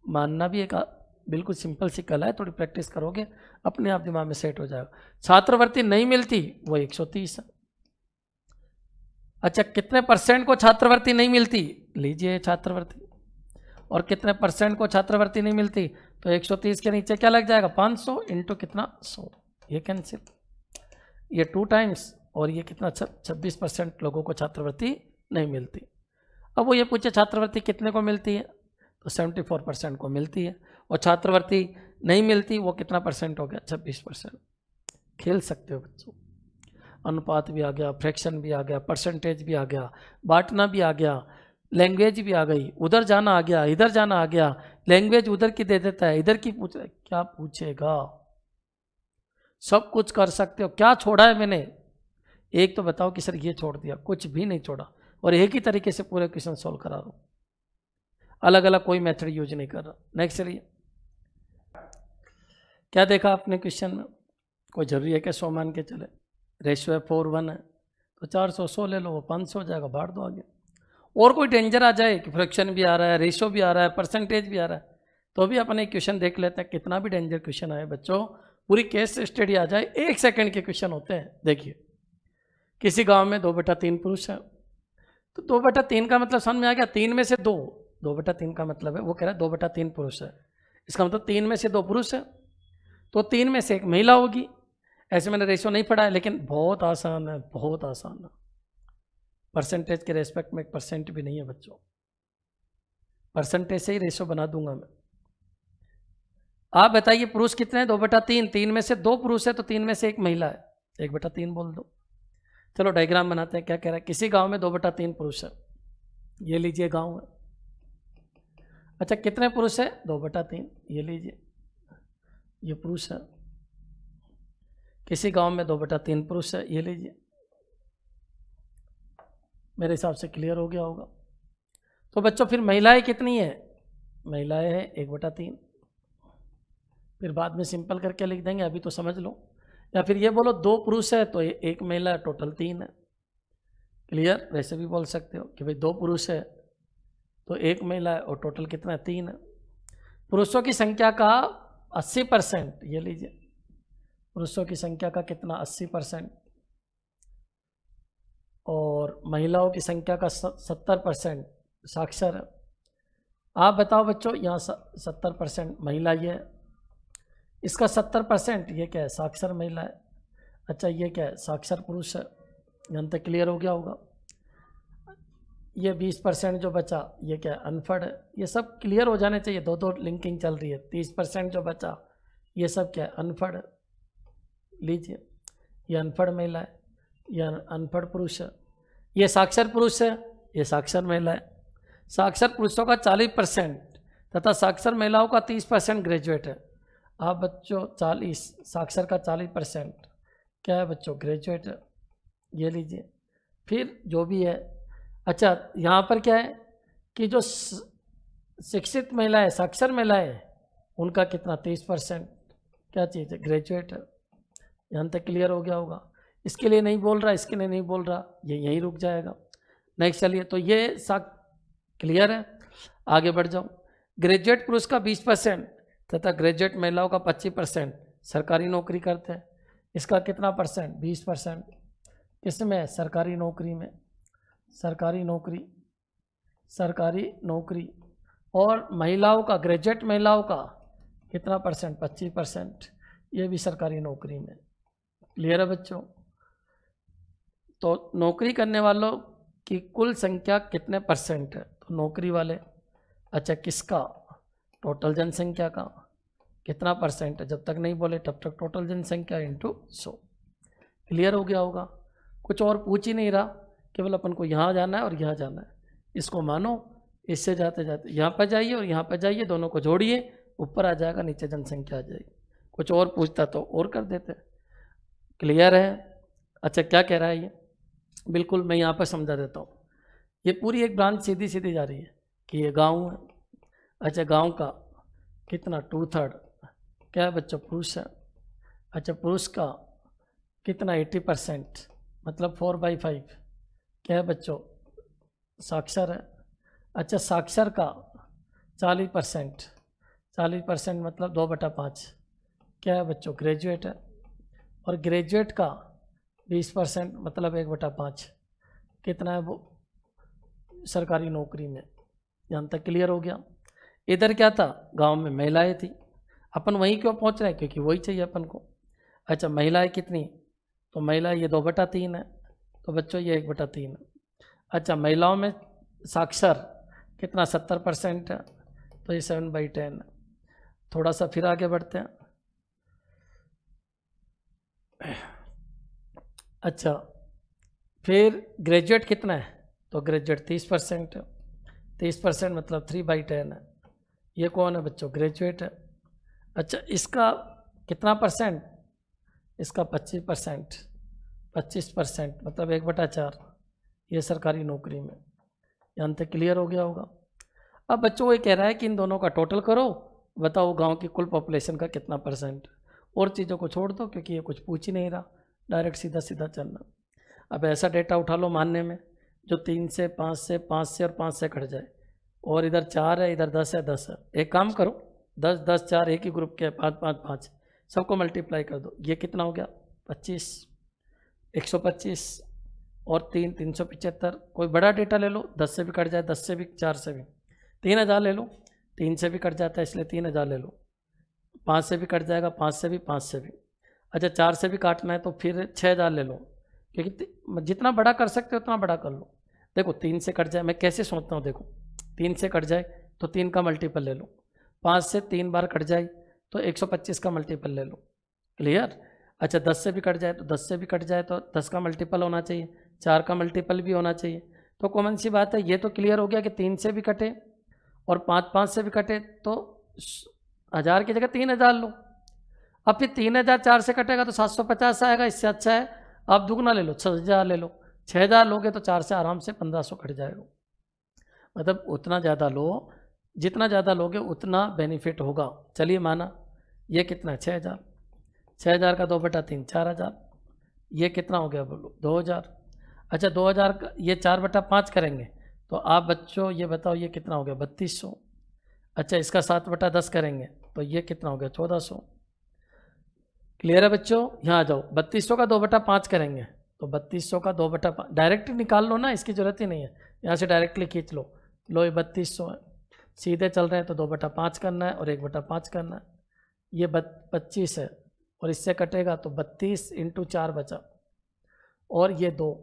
मानना भी एक बिल्कुल सिंपल सी कला है, थोड़ी प्रैक्टिस करोगे अपने आप दिमाग में सेट हो जाएगा। छात्रवृत्ति नहीं मिलती वो 130 है। अच्छा कितने % को छात्रवृत्ति नहीं मिलती? लीजिए छात्रवृत्ति, और कितने % को छात्रवृत्ति नहीं मिलती, तो 130 के नीचे क्या लग जाएगा? 500 इंटू कितना? 100। ये कैंसिल, ये 2 टाइम्स, और ये कितना? 26% लोगों को छात्रवृत्ति नहीं मिलती। अब वो ये पूछे छात्रवृत्ति कितने को मिलती है, तो 74% को मिलती है, और छात्रवृत्ति नहीं मिलती वो कितना % हो गया? 26%। खेल सकते हो बच्चों, अनुपात भी आ गया, फ्रैक्शन भी आ गया, % भी आ गया, बांटना भी आ गया, लैंग्वेज भी आ गई, उधर जाना आ गया, इधर जाना आ गया, लैंग्वेज उधर की दे देता है, इधर की पूछ, क्या पूछेगा? सब कुछ कर सकते हो। क्या छोड़ा है मैंने? एक तो बताओ कि सर ये छोड़ दिया, कुछ भी नहीं छोड़ा, और एक ही तरीके से पूरे क्वेश्चन सॉल्व करा रहा हूँ, अलग अलग कोई मेथड यूज नहीं कर रहा। नेक्स्ट चलिए, क्या देखा आपने क्वेश्चन में? कोई जरूरी है कि 100 मान के चले? रेशियो है 4:1 है, तो 400 100 ले लो, वो 500 हो जाएगा, बांट दो आगे। और कोई डेंजर आ जाए कि फ्रैक्शन भी आ रहा है, रेशियो भी आ रहा है, % भी आ रहा है, तो भी अपन एक क्वेश्चन देख लेते हैं। कितना भी डेंजर क्वेश्चन आए बच्चों, पूरी केस स्टडी आ जाए, 1 सेकंड के क्वेश्चन होते हैं। देखिए किसी गांव में 2/3 पुरुष है, तो 2/3 का मतलब समझ में आ गया? 3 में से 2, 2/3 का मतलब है, वो कह रहा है 2/3 पुरुष है, इसका मतलब 3 में से 2 पुरुष है, तो 3 में से 1 महिला होगी। ऐसे मैंने रेशियो नहीं पढ़ा है, लेकिन बहुत आसान है, बहुत आसान है। % के रेस्पेक्ट में 1% भी नहीं है बच्चों, % से ही रेशियो बना दूंगा मैं। आप बताइए पुरुष कितने हैं? 2/3, 3 में से 2 पुरुष है, तो 3 में से 1 महिला है, 1/3 बोल दो। चलो डायग्राम बनाते हैं। क्या कह रहा है? किसी गांव में 2/3 पुरुष है, ये लीजिए गांव है। अच्छा कितने पुरुष है? 2/3, ये लीजिए, ये पुरुष है। किसी गांव में 2/3 पुरुष है, ये लीजिए। मेरे हिसाब से क्लियर हो गया होगा। तो बच्चों फिर महिलाएं कितनी है? महिलाएं है 1/3, फिर बाद में सिंपल करके लिख देंगे, अभी तो समझ लो। या फिर ये बोलो 2 पुरुष है तो एक महिला है, टोटल 3 है। क्लियर? वैसे भी बोल सकते हो कि भाई 2 पुरुष है तो एक महिला है और टोटल कितना है, 3 है। पुरुषों की संख्या का 80%, ये लीजिए, पुरुषों की संख्या का कितना, 80%, और महिलाओं की संख्या का 70% साक्षर है। आप बताओ बच्चों, यहाँ 70% महिला ये है, इसका 70% ये क्या है, साक्षर महिला है। अच्छा, ये क्या है, साक्षर पुरुष है। यहाँ तक क्लियर हो गया होगा। ये 20% जो बचा ये क्या है, अनपढ़ है। ये सब क्लियर हो जाने चाहिए, दो दो लिंकिंग चल रही है। 30% जो बचा ये सब क्या है, अनपढ़ है। लीजिए, ये अनपढ़ महिला है, ये अनपढ़ पुरुष है, ये साक्षर पुरुष है, ये साक्षर महिला है। साक्षर पुरुषों का 40% तथा साक्षर महिलाओं का 30% ग्रेजुएट है। आप बच्चों 40, साक्षर का 40% क्या है बच्चों, ग्रेजुएट है। ये लीजिए, फिर जो भी है। अच्छा, यहाँ पर क्या है कि जो शिक्षित महिला है, साक्षर महिला है, उनका कितना, 30% क्या चीज़ है, ग्रेजुएट है। यहाँ तक क्लियर हो गया होगा। इसके लिए नहीं बोल रहा, इसके लिए नहीं बोल रहा, ये यहीं रुक जाएगा। नेक्स्ट चलिए, तो ये क्लियर है। आगे बढ़ जाओ। ग्रेजुएट पुरुष का 20% तथा ग्रेजुएट महिलाओं का 25% सरकारी नौकरी करते हैं। इसका कितना परसेंट, 20%। किसमें, सरकारी नौकरी में, सरकारी नौकरी, सरकारी नौकरी। और महिलाओं का, ग्रेजुएट महिलाओं का कितना परसेंट, 25%, ये भी सरकारी नौकरी में। क्लियर है बच्चों? तो नौकरी करने वालों की कुल संख्या कितने परसेंट है, तो नौकरी वाले। अच्छा, किसका, टोटल जनसंख्या का कितना परसेंट है, जब तक नहीं बोले तब तक टोटल जनसंख्या इंटू 100। क्लियर हो गया होगा। कुछ और पूछ ही नहीं रहा, केवल अपन को यहाँ जाना है और यहाँ जाना है। इसको मानो, इससे जाते जाते यहाँ पर जाइए और यहाँ पर जाइए, दोनों को जोड़िए, ऊपर आ जाएगा, नीचे जनसंख्या आ जाएगी। कुछ और पूछता तो और कर देते। क्लियर है? अच्छा, क्या कह रहा है ये, बिल्कुल मैं यहाँ पर समझा देता हूँ। ये पूरी एक ब्रांच सीधी सीधी जा रही है कि ये गांव है। अच्छा, गांव का कितना, 2/3 क्या है बच्चों, पुरुष है। अच्छा, पुरुष का कितना, 80%, मतलब 4/5 क्या है बच्चों, साक्षर है। अच्छा, साक्षर का 40%, 40% मतलब 2/5 क्या है बच्चों, ग्रेजुएट है। और ग्रेजुएट का 20% मतलब 1/5 कितना है, वो सरकारी नौकरी में। यहाँ तक क्लियर हो गया। इधर क्या था, गांव में महिलाएं थी। अपन वहीं क्यों पहुँच रहे हैं, क्योंकि वही चाहिए अपन को। अच्छा, महिलाएं कितनी, तो महिला ये 2/3 है, तो बच्चों ये 1/3 है। अच्छा, महिलाओं में साक्षर कितना, 70% है, तो ये 7/10 है। थोड़ा सा फिर आगे बढ़ते हैं। अच्छा, फिर ग्रेजुएट कितना है, तो ग्रेजुएट 30% है। 30% मतलब 3/10 है। ये कौन है बच्चों, ग्रेजुएट है। अच्छा, इसका कितना परसेंट, इसका 25%, 25% मतलब 1/4, ये सरकारी नौकरी में। यहाँ तक क्लियर हो गया होगा। अब बच्चों वो ये कह रहा है कि इन दोनों का टोटल करो, बताओ गांव की कुल पॉपुलेशन का कितना परसेंट। और चीज़ों को छोड़ दो, क्योंकि ये कुछ पूछ ही नहीं रहा, डायरेक्ट सीधा सीधा चलना। अब ऐसा डेटा उठा लो मानने में जो 3 से 5 से 5 से और 5 से कट जाए, और इधर 4 है, इधर 10 है, 10 है। एक काम करो, 10 10 4 एक ही ग्रुप के, 5 5 5 सबको मल्टीप्लाई कर दो। ये कितना हो गया, 25, 125 और 3 375। कोई बड़ा डेटा ले लो, 10 से भी कट जाए, 10 से भी, 4 से भी। 3000 ले लो, 3 से भी कट जाता है इसलिए 3000 ले लो। 5 से भी कट जाएगा, 5 से भी, 5 से भी। अच्छा, 4 से भी काटना है तो फिर 6000 ले लो, क्योंकि जितना बड़ा कर सकते हो उतना बड़ा कर लो। देखो 3 से कट जाए, मैं कैसे सोचता हूँ, देखो 3 से कट जाए तो 3 का मल्टीपल ले लो, 5 से 3 बार कट जाए तो 125 का मल्टीपल ले लो। क्लियर? अच्छा, 10 से भी कट जाए तो 10 से भी कट जाए तो 10 का मल्टीपल होना चाहिए, 4 का मल्टीपल भी होना चाहिए। तो कॉमन सी बात है, ये तो क्लियर हो गया कि 3 से भी कटे और 5 5 से भी कटे तो 1000 की जगह 3000 लो। अब फिर 3000 4 से कटेगा तो 750 आएगा। इससे अच्छा है आप दुगना ले लो, 6000 ले लो। 6000 लोगे तो 4 से आराम से 1500 कट जाएगा। मतलब उतना ज़्यादा लो, जितना ज़्यादा लोगे उतना बेनिफिट होगा। चलिए माना ये कितना है, 6000। 6,000 का 2/3 4,000। ये कितना हो गया बोलो 2,000। अच्छा 2,000 का ये 4/5 करेंगे तो आप बच्चों ये बताओ ये कितना हो गया 3,200। अच्छा इसका 7/10 करेंगे तो ये कितना हो गया 1,400। क्लियर है बच्चों? यहाँ आ जाओ। 3,200 का 2/5 करेंगे तो 3,200 का 2/5 डायरेक्ट निकाल लो ना, इसकी ज़रूरत ही नहीं है, यहाँ से डायरेक्टली खींच लो। लो ये 3,200 है, सीधे चल रहे हैं तो 2/5 करना है और 1/5 करना है। ये 25 है और इससे कटेगा तो 32 × 4 बचा और ये 2,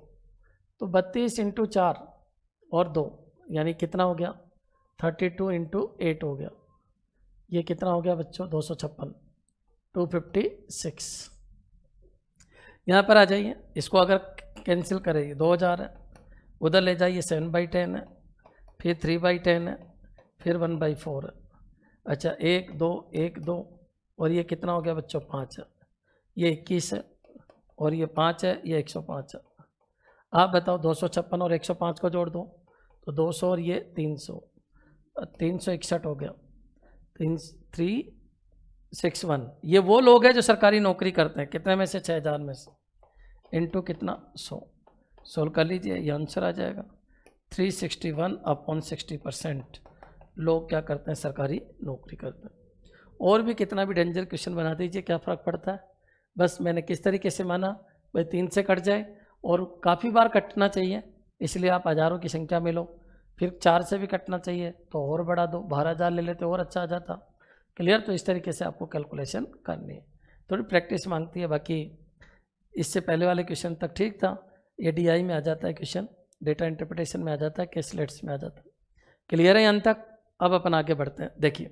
तो 32 × 4 और 2 यानी कितना हो गया 32 × 8 हो गया। ये कितना हो गया बच्चों 256, 256। यहाँ पर आ जाइए, इसको अगर कैंसिल करेंगे 2,000 है, उधर ले जाइए 7/10 है, फिर 3/10 है, फिर 1/4 है। अच्छा 1 2 1 2 और ये कितना हो गया बच्चों 5 है, ये 21 है और ये 5 है, ये 105 है। आप बताओ 256 और 105 को जोड़ दो तो 200 और ये 300, 361 हो गया। 361। ये वो लोग हैं जो सरकारी नौकरी करते हैं, कितने में से 6,000 में से इंटू कितना 100, सोल्व कर लीजिए, ये आंसर आ जाएगा। 361/60% लोग क्या करते हैं सरकारी नौकरी करते हैं। और भी कितना भी डेंजर क्वेश्चन बना दीजिए, क्या फ़र्क पड़ता है। बस मैंने किस तरीके से माना भाई 3 से कट जाए और काफ़ी बार कटना चाहिए, इसलिए आप हज़ारों की संख्या में लो। फिर 4 से भी कटना चाहिए तो और बढ़ा दो, 12,000 ले लेते और अच्छा आ जाता। क्लियर? तो इस तरीके से आपको कैलकुलेशन करनी है, थोड़ी प्रैक्टिस मांगती है। बाकी इससे पहले वाले क्वेश्चन तक ठीक था। ये DI में आ जाता है क्वेश्चन, डेटा इंटरप्रिटेशन में आ जाता है, केस स्लेट्स में आ जाता है। क्लियर है यहाँ तक? अब अपन आगे बढ़ते हैं। देखिए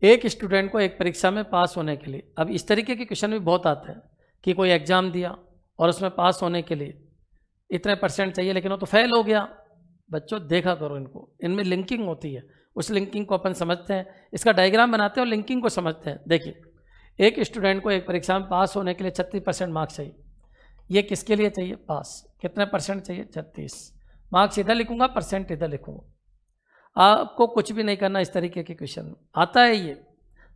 एक स्टूडेंट को एक परीक्षा में पास होने के लिए, अब इस तरीके के क्वेश्चन भी बहुत आते हैं कि कोई एग्जाम दिया और उसमें पास होने के लिए इतने % चाहिए लेकिन वो तो फेल हो गया। बच्चों देखा करो इनको, इनमें लिंकिंग होती है, उस लिंकिंग को अपन समझते हैं, इसका डायग्राम बनाते हैं और लिंकिंग को समझते हैं। देखिए एक स्टूडेंट को एक परीक्षा में पास होने के लिए 36% मार्क्स चाहिए। ये किसके लिए चाहिए? पास। कितने % चाहिए? 36। मार्क्स इधर लिखूंगा, % इधर लिखूंगा। आपको कुछ भी नहीं करना, इस तरीके के क्वेश्चन आता है, ये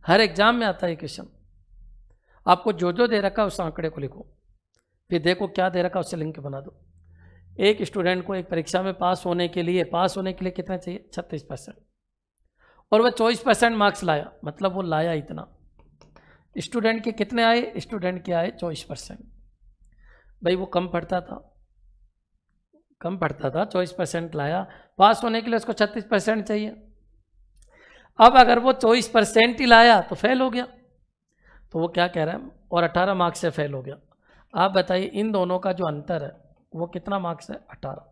हर एग्जाम में आता है क्वेश्चन। आपको जो जो दे रखा है उस आंकड़े को लिखो, फिर देखो क्या दे रखा है उससे लिंक बना दो। एक स्टूडेंट को एक परीक्षा में पास होने के लिए कितना चाहिए? 36%। और वह 24% मार्क्स लाया, मतलब वो लाया इतना। स्टूडेंट के कितने आए? स्टूडेंट के आए 24%। भाई वो कम पढ़ता था, 24% लाया, पास होने के लिए उसको 36% चाहिए। अब अगर वो 24% ही लाया तो फेल हो गया, तो वो क्या कह रहा है? और 18 मार्क्स से फेल हो गया। आप बताइए इन दोनों का जो अंतर है वो कितना मार्क्स है? 18।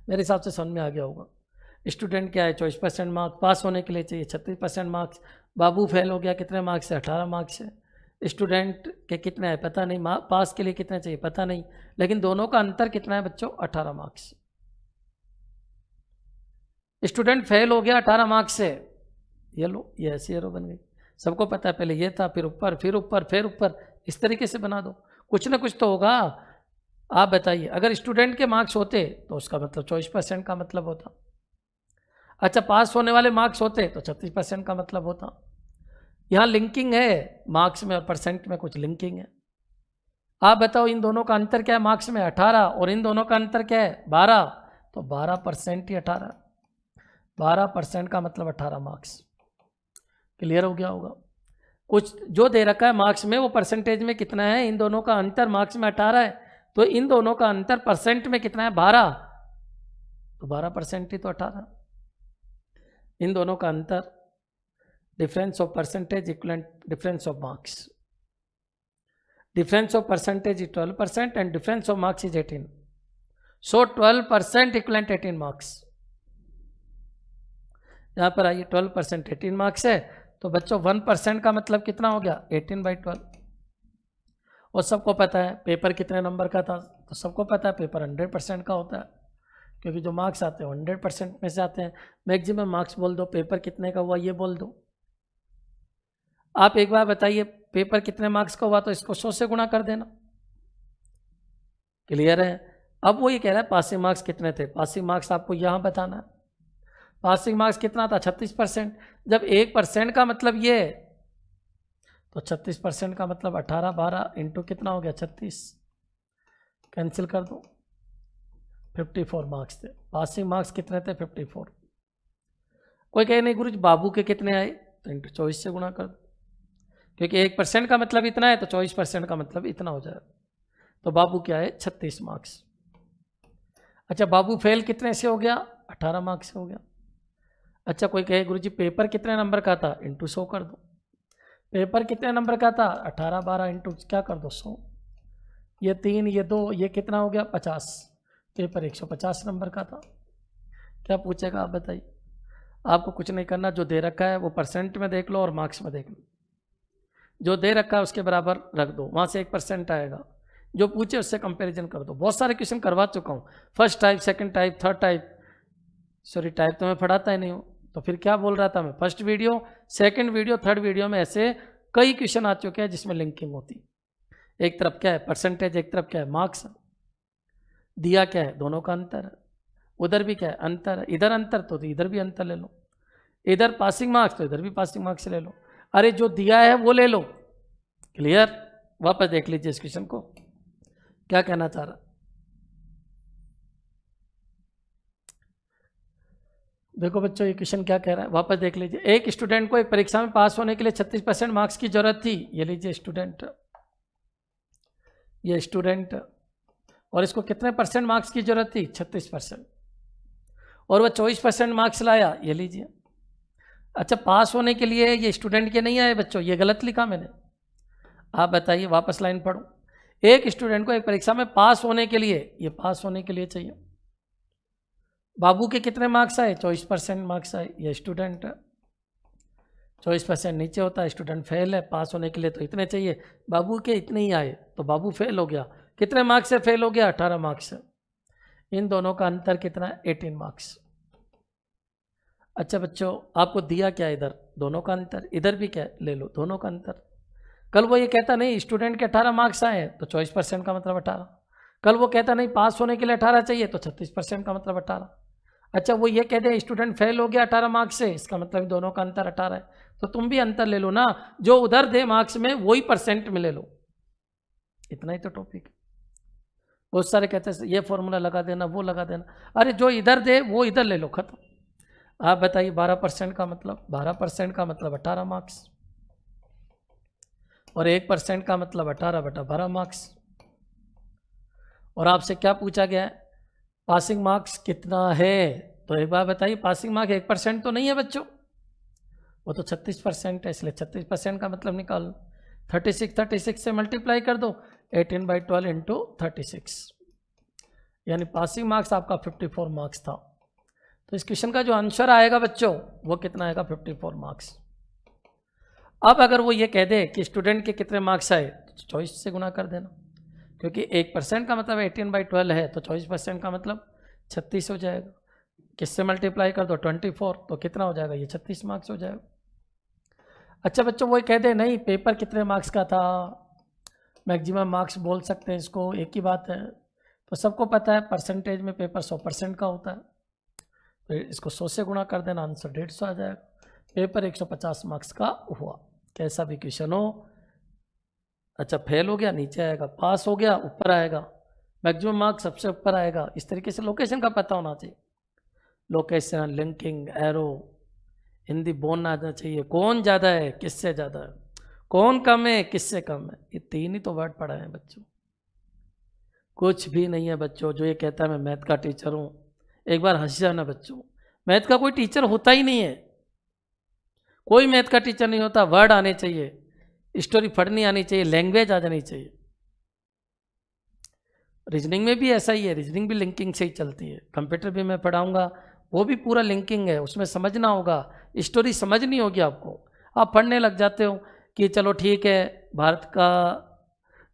मेरे हिसाब से समझ में आ गया होगा। स्टूडेंट क्या है? 24% मार्क्स, पास होने के लिए चाहिए 36% मार्क्स। बाबू फेल हो गया, कितने मार्क्स से? 18 मार्क्स है। स्टूडेंट के कितने हैं पता नहीं, पास के लिए कितने चाहिए पता नहीं, लेकिन दोनों का अंतर कितना है बच्चों? 18 मार्क्स। स्टूडेंट फेल हो गया 18 मार्क्स से, ये लो ये ऐसी एरो बन गई। सबको पता है पहले ये था, फिर ऊपर, फिर ऊपर, फिर ऊपर, इस तरीके से बना दो, कुछ ना कुछ तो होगा। आप बताइए अगर स्टूडेंट के मार्क्स होते तो उसका मतलब 24% का मतलब होता। अच्छा पास होने वाले मार्क्स होते तो 36% का मतलब होता। यहाँ लिंकिंग है, मार्क्स में और % में कुछ लिंकिंग है। आप बताओ इन दोनों का अंतर क्या है? मार्क्स में 18 और इन दोनों का अंतर क्या है? 12, तो 12% ही 18, 12% का मतलब 18 मार्क्स। क्लियर हो गया होगा? कुछ जो दे रखा है मार्क्स में वो % में कितना है? इन दोनों का अंतर मार्क्स में 18 है, तो इन दोनों का अंतर % में कितना है? 12, तो 12% ही तो 18। इन दोनों का अंतर, difference of % equivalent difference of marks. Difference of % is 12% and difference of marks is 18. So 12% equivalent 18 marks. यहाँ पर आइए 12% 18 मार्क्स है, तो बच्चों 1% का मतलब कितना हो गया? 18/12। और सबको पता है पेपर कितने नंबर का था, तो सबको पता है पेपर 100% का होता है, क्योंकि जो मार्क्स आते हैं 100% में से आते हैं। मैक्सिमम मार्क्स बोल दो, पेपर कितने का हुआ ये बोल दो। आप एक बार बताइए पेपर कितने मार्क्स का हुआ, तो इसको 100 से गुणा कर देना। क्लियर है? अब वो ये कह रहा है पासिंग मार्क्स कितने थे। पासिंग मार्क्स आपको यहाँ बताना है। पासिंग मार्क्स कितना था? 36%। जब 1% का मतलब ये तो 36% का मतलब 18 12 इंटू कितना हो गया 36, कैंसिल कर दो, 54 मार्क्स थे। पासिंग मार्क्स कितने थे 54। कोई कहे नहीं गुरु जी बाबू के कितने आए, तो इंटू 24 से गुणा कर दो, क्योंकि 1% का मतलब इतना है तो 24% का मतलब इतना हो जाएगा। तो बाबू क्या है 36 मार्क्स। अच्छा बाबू फेल कितने से हो गया 18 मार्क्स से हो गया। अच्छा कोई कहे गुरु जी पेपर कितने नंबर का था, इंटू 100 कर दो। पेपर कितने नंबर का था 18 12 इंटू क्या कर दो 100, ये 3 ये 2 ये कितना हो गया 50। पेपर 150 नंबर का था। क्या पूछेगा आप बताइए। आपको कुछ नहीं करना, जो दे रखा है वो परसेंट में देख लो और मार्क्स में देख लो। जो दे रखा है उसके बराबर रख दो, वहाँ से 1% आएगा, जो पूछे उससे कंपैरिजन कर दो। बहुत सारे क्वेश्चन करवा चुका हूँ, first type second type third type, sorry type तो मैं पढ़ाता ही नहीं हूँ, तो फिर क्या बोल रहा था मैं। First video second video third video में ऐसे कई क्वेश्चन आ चुके हैं जिसमें लिंकिंग होती। एक तरफ क्या है परसेंटेज, एक तरफ क्या है मार्क्स, दिया क्या है दोनों का अंतर है, उधर भी क्या है अंतर है, इधर अंतर तो इधर भी अंतर ले लो, इधर पासिंग मार्क्स तो इधर भी पासिंग मार्क्स ले लो। अरे जो दिया है वो ले लो। क्लियर, वापस देख लीजिए इस क्वेश्चन को क्या कहना चाह रहा। देखो बच्चों ये क्वेश्चन क्या कह रहा है, वापस देख लीजिए। एक स्टूडेंट को एक परीक्षा में पास होने के लिए 36% मार्क्स की जरूरत थी। ये लीजिए स्टूडेंट, ये स्टूडेंट, और इसको कितने परसेंट मार्क्स की जरूरत थी 36%, और वह 24% मार्क्स लाया। ये लीजिए। अच्छा पास होने के लिए ये स्टूडेंट के नहीं आए बच्चों, ये गलत लिखा मैंने। आप बताइए, वापस लाइन पढ़ो। एक स्टूडेंट को एक परीक्षा में पास होने के लिए, ये पास होने के लिए चाहिए, बाबू के कितने मार्क्स आए 24% मार्क्स आए। ये स्टूडेंट 24% नीचे होता है, स्टूडेंट फेल है, पास होने के लिए तो इतने चाहिए, बाबू के इतने ही आए तो बाबू फेल हो गया। कितने मार्क्स से फेल हो गया 18 मार्क्स से। इन दोनों का अंतर कितना है 18 मार्क्स। अच्छा बच्चों आपको दिया क्या इधर, दोनों का अंतर, इधर भी क्या ले लो दोनों का अंतर। कल वो ये कहता नहीं स्टूडेंट के 18 मार्क्स आए तो 24% का मतलब 18। कल वो कहता नहीं पास होने के लिए 18 चाहिए तो 36% का मतलब 18। अच्छा वो ये कह दे स्टूडेंट फेल हो गया 18 मार्क्स से, इसका मतलब दोनों का अंतर 18 है। तो तुम भी अंतर ले लो ना, जो उधर दे मार्क्स में वही परसेंट में ले लो। इतना ही तो टॉपिक। बहुत सारे कहते हैं ये फॉर्मूला लगा देना वो लगा देना, अरे जो इधर दे वो इधर ले लो, खत्म। आप बताइए 12% का मतलब 12% का मतलब 18 मार्क्स, और 1% का मतलब 18/12 मार्क्स। और आपसे क्या पूछा गया है पासिंग मार्क्स कितना है, तो एक बार बताइए पासिंग मार्क्स 1% तो नहीं है बच्चों, वो तो 36% है, इसलिए 36% का मतलब निकाल 36 से मल्टीप्लाई कर दो 18/12 इंटू 36, यानी पासिंग मार्क्स आपका 54 मार्क्स था। तो इस क्वेश्चन का जो आंसर आएगा बच्चों वो कितना आएगा 54 मार्क्स। अब अगर वो ये कह दे कि स्टूडेंट के कितने मार्क्स आए तो 24 से गुना कर देना, क्योंकि 1% का मतलब 18/12 है तो 24% का मतलब 36 हो जाएगा। किससे मल्टीप्लाई कर दो 24, तो कितना हो जाएगा ये 36 मार्क्स हो जाएगा। अच्छा बच्चों वो कह दे नहीं पेपर कितने मार्क्स का था, मैक्सिमम मार्क्स बोल सकते हैं इसको, एक ही बात है। तो सबको पता है परसेंटेज में पेपर 100% का होता है, तो इसको 100 से गुणा कर देना, आंसर 150 आ जाएगा। पेपर 150 मार्क्स का हुआ। कैसा भी क्वेश्चन हो, अच्छा फेल हो गया नीचे आएगा, पास हो गया ऊपर आएगा, मैक्सिमम मार्क्स सबसे ऊपर आएगा। इस तरीके से लोकेशन का पता होना चाहिए, लोकेशन लिंकिंग एरो, हिंदी बोलना आना चाहिए, कौन ज़्यादा है किससे ज़्यादा है, कौन कम है किससे कम है, ये 3 ही तो वर्ड पढ़ा है बच्चों, कुछ भी नहीं है बच्चों। जो ये कहता है मैं मैथ का टीचर हूँ, एक बार हंस जाना बच्चों, मैथ का कोई टीचर होता ही नहीं है, कोई मैथ का टीचर नहीं होता। वर्ड आने चाहिए, स्टोरी पढ़नी आनी चाहिए, लैंग्वेज आ जानी चाहिए। रीजनिंग में भी ऐसा ही है, रीजनिंग भी लिंकिंग से ही चलती है। कंप्यूटर भी मैं पढ़ाऊंगा वो भी पूरा लिंकिंग है, उसमें समझना होगा, स्टोरी समझनी होगी आपको। आप पढ़ने लग जाते हो कि चलो ठीक है भारत का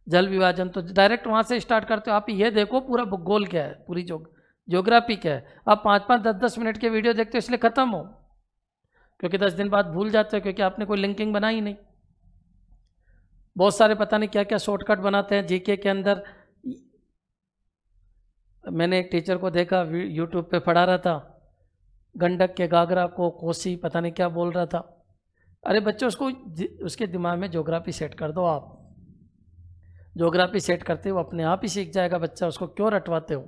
जल विभाजन, तो डायरेक्ट वहाँ से स्टार्ट करते हो। आप ये देखो पूरा भूगोल क्या है, पूरी ज्योग्राफी क्या है। आप 5-5 10-10 मिनट के वीडियो देखते हो इसलिए ख़त्म हो, क्योंकि 10 दिन बाद भूल जाते हो, क्योंकि आपने कोई लिंकिंग बनाई नहीं। बहुत सारे पता नहीं क्या क्या शॉर्टकट बनाते हैं जीके के अंदर। मैंने एक टीचर को देखा यूट्यूब पे पढ़ा रहा था, गंडक के घाघरा को कोसी पता नहीं क्या बोल रहा था। अरे बच्चों उसके दिमाग में ज्योग्राफी सेट कर दो आप। ज्योग्राफी सेट करते हो अपने आप ही सीख जाएगा बच्चा, उसको क्यों रटवाते हो?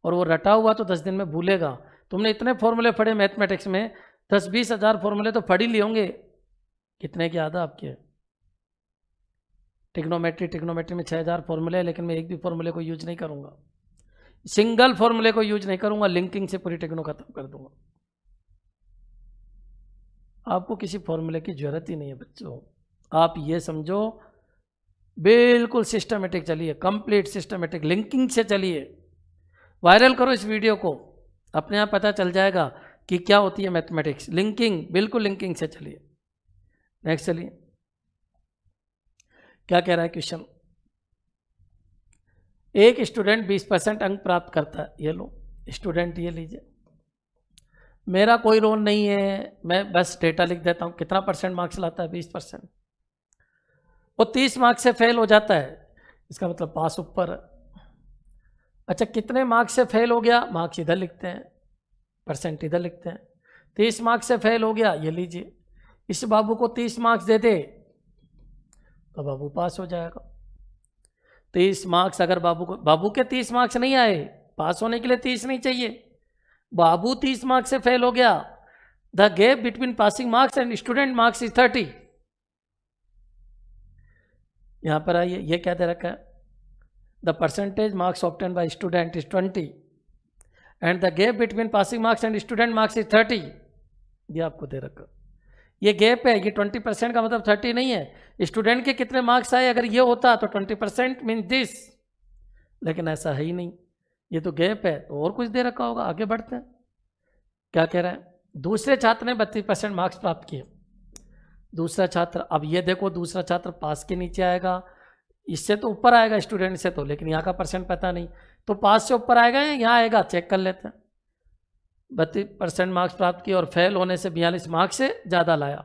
और वो रटा हुआ तो 10 दिन में भूलेगा। तुमने इतने फॉर्मूले पढ़े मैथमेटिक्स में, 10-20 हज़ार फॉर्मूले तो पढ़ ही लिए होंगे। कितने की याद है आपके? टिग्नोमेट्री में 6000 फॉर्मूले हैं, लेकिन मैं एक भी फॉर्मूले को यूज नहीं करूंगा, सिंगल फॉर्मूले को यूज नहीं करूंगा, लिंकिंग से पूरी टिग्नो खत्म कर दूंगा। आपको किसी फॉर्मूले की जरूरत ही नहीं है बच्चों। आप ये समझो बिल्कुल सिस्टमेटिक चलिए, कंप्लीट सिस्टमेटिक लिंकिंग से चलिए। वायरल करो इस वीडियो को, अपने आप पता चल जाएगा कि क्या होती है मैथमेटिक्स। लिंकिंग, बिल्कुल लिंकिंग से चलिए। नेक्स्ट चलिए, क्या कह रहा है क्वेश्चन? एक स्टूडेंट 20% अंक प्राप्त करता है। ये लो स्टूडेंट, ये लीजिए, मेरा कोई रोल नहीं है, मैं बस डेटा लिख देता हूँ। कितना परसेंट मार्क्स लाता है? 20%। वो 30 मार्क्स से फेल हो जाता है, इसका मतलब पास ऊपर है। अच्छा, कितने मार्क्स से फेल हो गया? मार्क्स इधर लिखते हैं, परसेंट इधर लिखते हैं। 30 मार्क्स से फेल हो गया, ये लीजिए। इस बाबू को 30 मार्क्स दे दे तो बाबू पास हो जाएगा। 30 मार्क्स अगर बाबू के 30 मार्क्स नहीं आए, पास होने के लिए 30 नहीं चाहिए, बाबू 30 मार्क्स से फेल हो गया, the gap between passing marks and student marks is 30। यहां पर आइए, ये क्या दे रखा है? The percentage marks obtain bye student is 20 and the gap between passing marks and student marks is 30। ये आपको दे रखा, ये गैप है, ये 20% का मतलब 30 नहीं है। स्टूडेंट के कितने मार्क्स आए, अगर ये होता तो 20% मीन दिस, लेकिन ऐसा है ही नहीं, ये तो गैप है। तो और कुछ दे रखा होगा, आगे बढ़ते हैं। क्या कह रहा है? दूसरे छात्र ने 32% मार्क्स प्राप्त किए। दूसरा छात्र, अब ये देखो, दूसरा छात्र पास के नीचे आएगा, इससे तो ऊपर आएगा स्टूडेंट से तो, लेकिन यहाँ का परसेंट पता नहीं, तो पास से ऊपर आएगा या यहाँ आएगा, चेक कर लेते हैं। 32% मार्क्स प्राप्त किए और फेल होने से 42 मार्क्स से ज़्यादा लाया,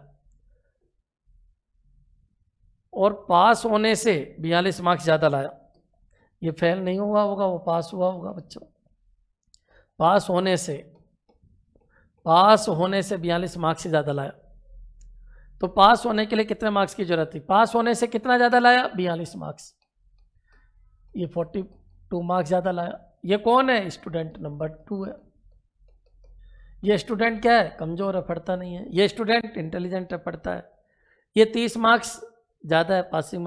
और पास होने से 42 मार्क्स ज़्यादा लाया। ये फेल नहीं हुआ होगा, वो पास हुआ होगा बच्चों। पास होने से 42 मार्क्स से ज़्यादा लाया, तो पास होने के लिए कितने मार्क्स की जरूरत थी? पास होने से कितना ज़्यादा लाया? 42 मार्क्स। ये 42 मार्क्स ज़्यादा लाया। ये कौन है? स्टूडेंट नंबर 2 है। ये स्टूडेंट क्या है? कमज़ोर है, पढ़ता नहीं है। ये स्टूडेंट इंटेलिजेंट है, पढ़ता है। ये 30 मार्क्स ज़्यादा है, पासिंग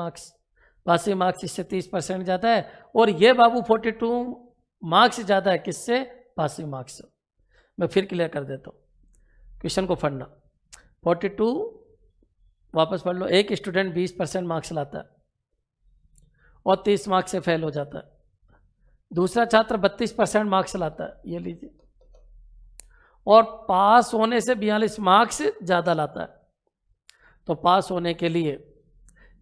मार्क्स इससे 30% ज़्यादा है, और ये बाबू 42 मार्क्स ज़्यादा है, किससे? पासिंग मार्क्स से। मैं फिर क्लियर कर देता हूँ, क्वेश्चन को पढ़ना। 42 वापस पढ़ लो। एक स्टूडेंट 20% मार्क्स लाता है और 30 मार्क्स से फेल हो जाता है। दूसरा छात्र 32% मार्क्स लाता है, ये लीजिए, और पास होने से 42 मार्क्स ज़्यादा लाता है। तो पास होने के लिए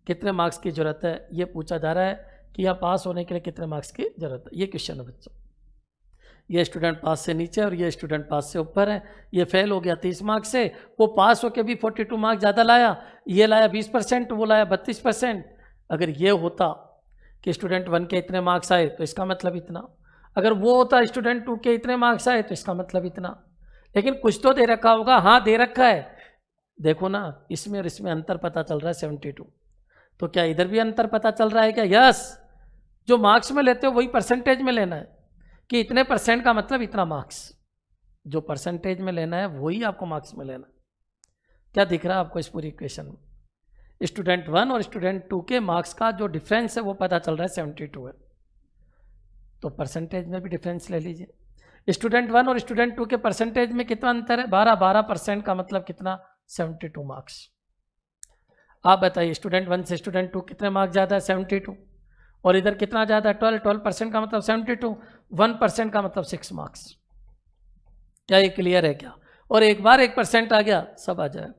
कितने मार्क्स की जरूरत है, ये पूछा जा रहा है कि यहाँ पास होने के लिए कितने मार्क्स की जरूरत है। ये क्वेश्चन है बच्चों। ये स्टूडेंट पास से नीचे और ये स्टूडेंट पास से ऊपर है। ये फेल हो गया 30 मार्क्स से, वो पास होकर भी 42 मार्क्स ज़्यादा लाया, ये लाया 20%, वो लाया 32%। अगर ये होता कि स्टूडेंट 1 के इतने मार्क्स आए तो इसका मतलब इतना, अगर वो होता स्टूडेंट 2 के इतने मार्क्स आए तो इसका मतलब इतना, लेकिन कुछ तो दे रखा होगा। हाँ, दे रखा है, देखो ना, इसमें और इसमें अंतर पता चल रहा है 72। तो क्या इधर भी अंतर पता चल रहा है क्या? यस, जो मार्क्स में लेते हो वही परसेंटेज में लेना है, कि इतने परसेंट का मतलब इतना मार्क्स, जो परसेंटेज में लेना है वही आपको मार्क्स में लेना है। क्या दिख रहा है आपको इस पूरी इक्वेशन में? स्टूडेंट 1 और स्टूडेंट 2 के मार्क्स का जो डिफरेंस है वो पता चल रहा है 72 है, तो परसेंटेज में भी डिफरेंस ले लीजिए। स्टूडेंट 1 और स्टूडेंट 2 के परसेंटेज में कितना अंतर है? 12% का मतलब कितना? 72 मार्क्स। आप बताइए, स्टूडेंट 1 से स्टूडेंट 2 कितने मार्क्स ज़्यादा है? 72। और इधर कितना ज़्यादा है? 12% का मतलब 72, 1% का मतलब 6 मार्क्स। क्या ये क्लियर है क्या? और एक बार 1% आ गया, सब आ जाए।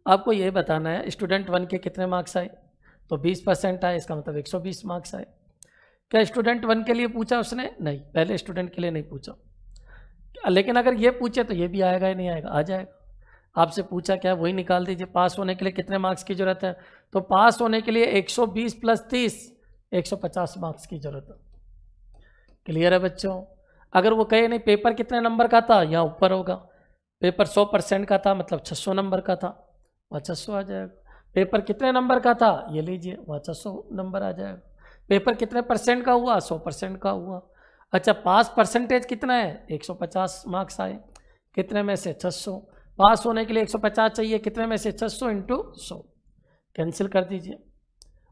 आपको ये बताना है स्टूडेंट 1 के कितने मार्क्स आए, तो 20% आए, इसका मतलब 120 मार्क्स आए। क्या स्टूडेंट 1 के लिए पूछा उसने? नहीं, पहले स्टूडेंट के लिए नहीं पूछा, लेकिन अगर ये पूछे तो ये भी आएगा ही नहीं आएगा? आ जाएगा। आपसे पूछा क्या, वही निकाल दीजिए। पास होने के लिए कितने मार्क्स की जरूरत है? तो पास होने के लिए 120 + 30, 150 मार्क्स की जरूरत है। क्लियर है बच्चों? अगर वो कहे नहीं पेपर कितने नंबर का था, यहाँ ऊपर होगा, पेपर 100% का था मतलब 600 नंबर का था, वहाँ 600 आ जाएगा। पेपर कितने नंबर का था, ये लीजिए, वहाँ 600 नंबर आ जाएगा। पेपर कितने % का हुआ, 100% का हुआ। अच्छा, पास % कितना है, 150 मार्क्स आए, कितने में से 600। पास होने के लिए 150 चाहिए, कितने में से 600 इंटू 100, कैंसिल कर दीजिए,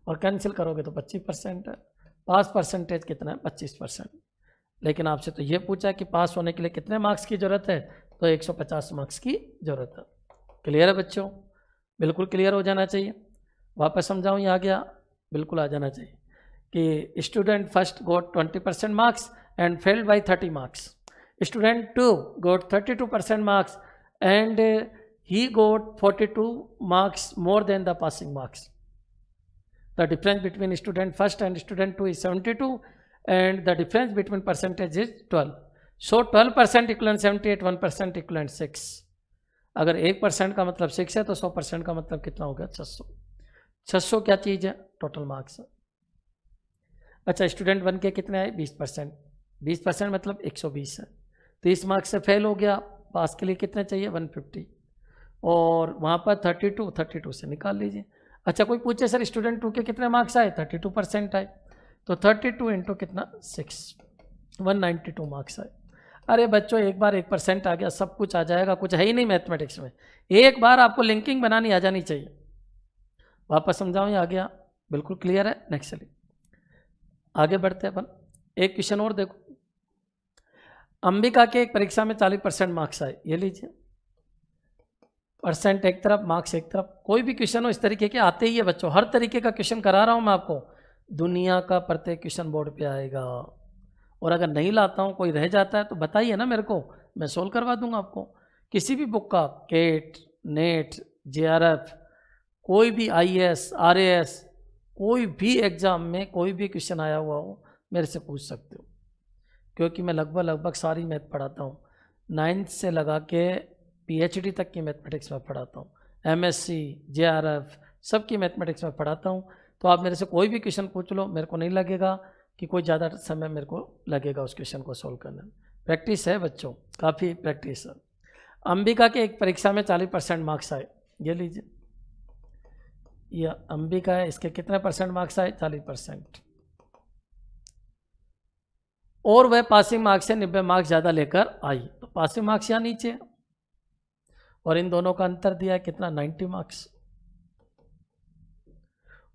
और कैंसिल करोगे तो 25% है। पास % कितना है, 25%। लेकिन आपसे तो ये पूछा कि पास होने के लिए कितने मार्क्स की ज़रूरत है, तो 150 मार्क्स की ज़रूरत है। क्लियर है बच्चों, बिल्कुल क्लियर हो जाना चाहिए। वापस समझाऊँ, ये आ गया, बिल्कुल आ जाना चाहिए कि student first got 20% marks and failed by 30 marks. Student 2 got 32% marks and he got 42 marks more than the passing marks. The difference between student first and student 2 is 72 and the difference between percentage is 12. So 12% equivalent 78, 1% equivalent 6. अगर 1% का मतलब 6 है तो 100% का मतलब कितना हो गया, 600। 600 क्या चीज़ है, टोटल मार्क्स। अच्छा, स्टूडेंट 1 के कितने आए, 20%। 20% मतलब 120 है। 30 मार्क्स से फेल हो गया, पास के लिए कितने चाहिए, 150, और वहाँ पर 32 से निकाल लीजिए। अच्छा, कोई पूछे सर स्टूडेंट 2 के कितने मार्क्स आए, 32% आए, तो 32 इंटू कितना 6, 192 मार्क्स आए। अरे बच्चों, एक बार 1% आ गया सब कुछ आ जाएगा, कुछ है ही नहीं मैथमेटिक्स में। एक बार आपको लिंकिंग बनानी आ जानी चाहिए। वापस समझाऊँ, ये आ गया, बिल्कुल क्लियर है। नेक्स्ट चलिए आगे बढ़ते हैं अपन। एक क्वेश्चन और देखो, अंबिका के एक परीक्षा में 40% मार्क्स आए, ये लीजिए, % एक तरफ, मार्क्स एक तरफ। कोई भी क्वेश्चन हो इस तरीके के आते ही है बच्चों, हर तरीके का क्वेश्चन करा रहा हूँ मैं आपको, दुनिया का प्रत्येक क्वेश्चन बोर्ड पे आएगा। और अगर नहीं लाता हूँ, कोई रह जाता है तो बताइए ना मेरे को, मैं सोल्व करवा दूंगा आपको। किसी भी बुक का, केट, नेट, JRF, कोई भी IAS, RAS, कोई भी एग्जाम में कोई भी क्वेश्चन आया हुआ हो मेरे से पूछ सकते हो, क्योंकि मैं लगभग सारी मैथ पढ़ाता हूँ। 9th से लगा के PhD तक की मैथमेटिक्स में पढ़ाता हूँ, MSc, JRF सब की मैथमेटिक्स में पढ़ाता हूँ। तो आप मेरे से कोई भी क्वेश्चन पूछ लो, मेरे को नहीं लगेगा कि कोई ज़्यादा समय मेरे को लगेगा उस क्वेश्चन को सोल्व करने में। प्रैक्टिस है बच्चों, काफ़ी प्रैक्टिस है। अंबिका के एक परीक्षा में 40% मार्क्स आए, ये लीजिए, यह अंबिका है, इसके कितने % मार्क्स आए, 40%, और वह पासिंग मार्क्स से 90 मार्क्स ज़्यादा लेकर आई। तो पासिंग मार्क्स यहाँ नीचे, और इन दोनों का अंतर दिया है कितना, 90 मार्क्स।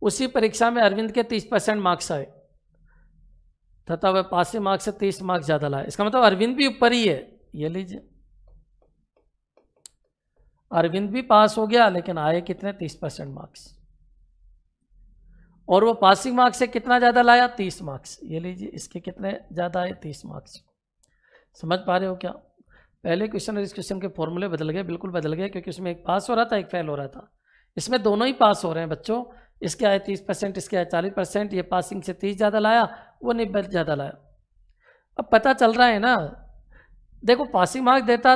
उसी परीक्षा में अरविंद के 30% मार्क्स आए तथा वह पासिंग मार्क्स से 30 मार्क्स ज़्यादा लाए। इसका मतलब अरविंद भी ऊपर ही है, ये लीजिए, अरविंद भी पास हो गया, लेकिन आए कितने, 30% मार्क्स, और वो पासिंग मार्क्स से कितना ज़्यादा लाया, 30 मार्क्स। ये लीजिए, इसके कितने ज़्यादा आए, 30 मार्क्स। समझ पा रहे हो क्या? पहले क्वेश्चन और इस क्वेश्चन के फॉर्मूले बदल गए, बिल्कुल बदल गए, क्योंकि उसमें एक पास हो रहा था, एक फेल हो रहा था। इसमें दोनों ही पास हो रहे हैं बच्चों। इसके आए 30%, इसके आए 40%। ये पासिंग से 30 ज़्यादा लाया, वो 90 ज़्यादा लाया। अब पता चल रहा है ना, देखो पासिंग मार्क्स देता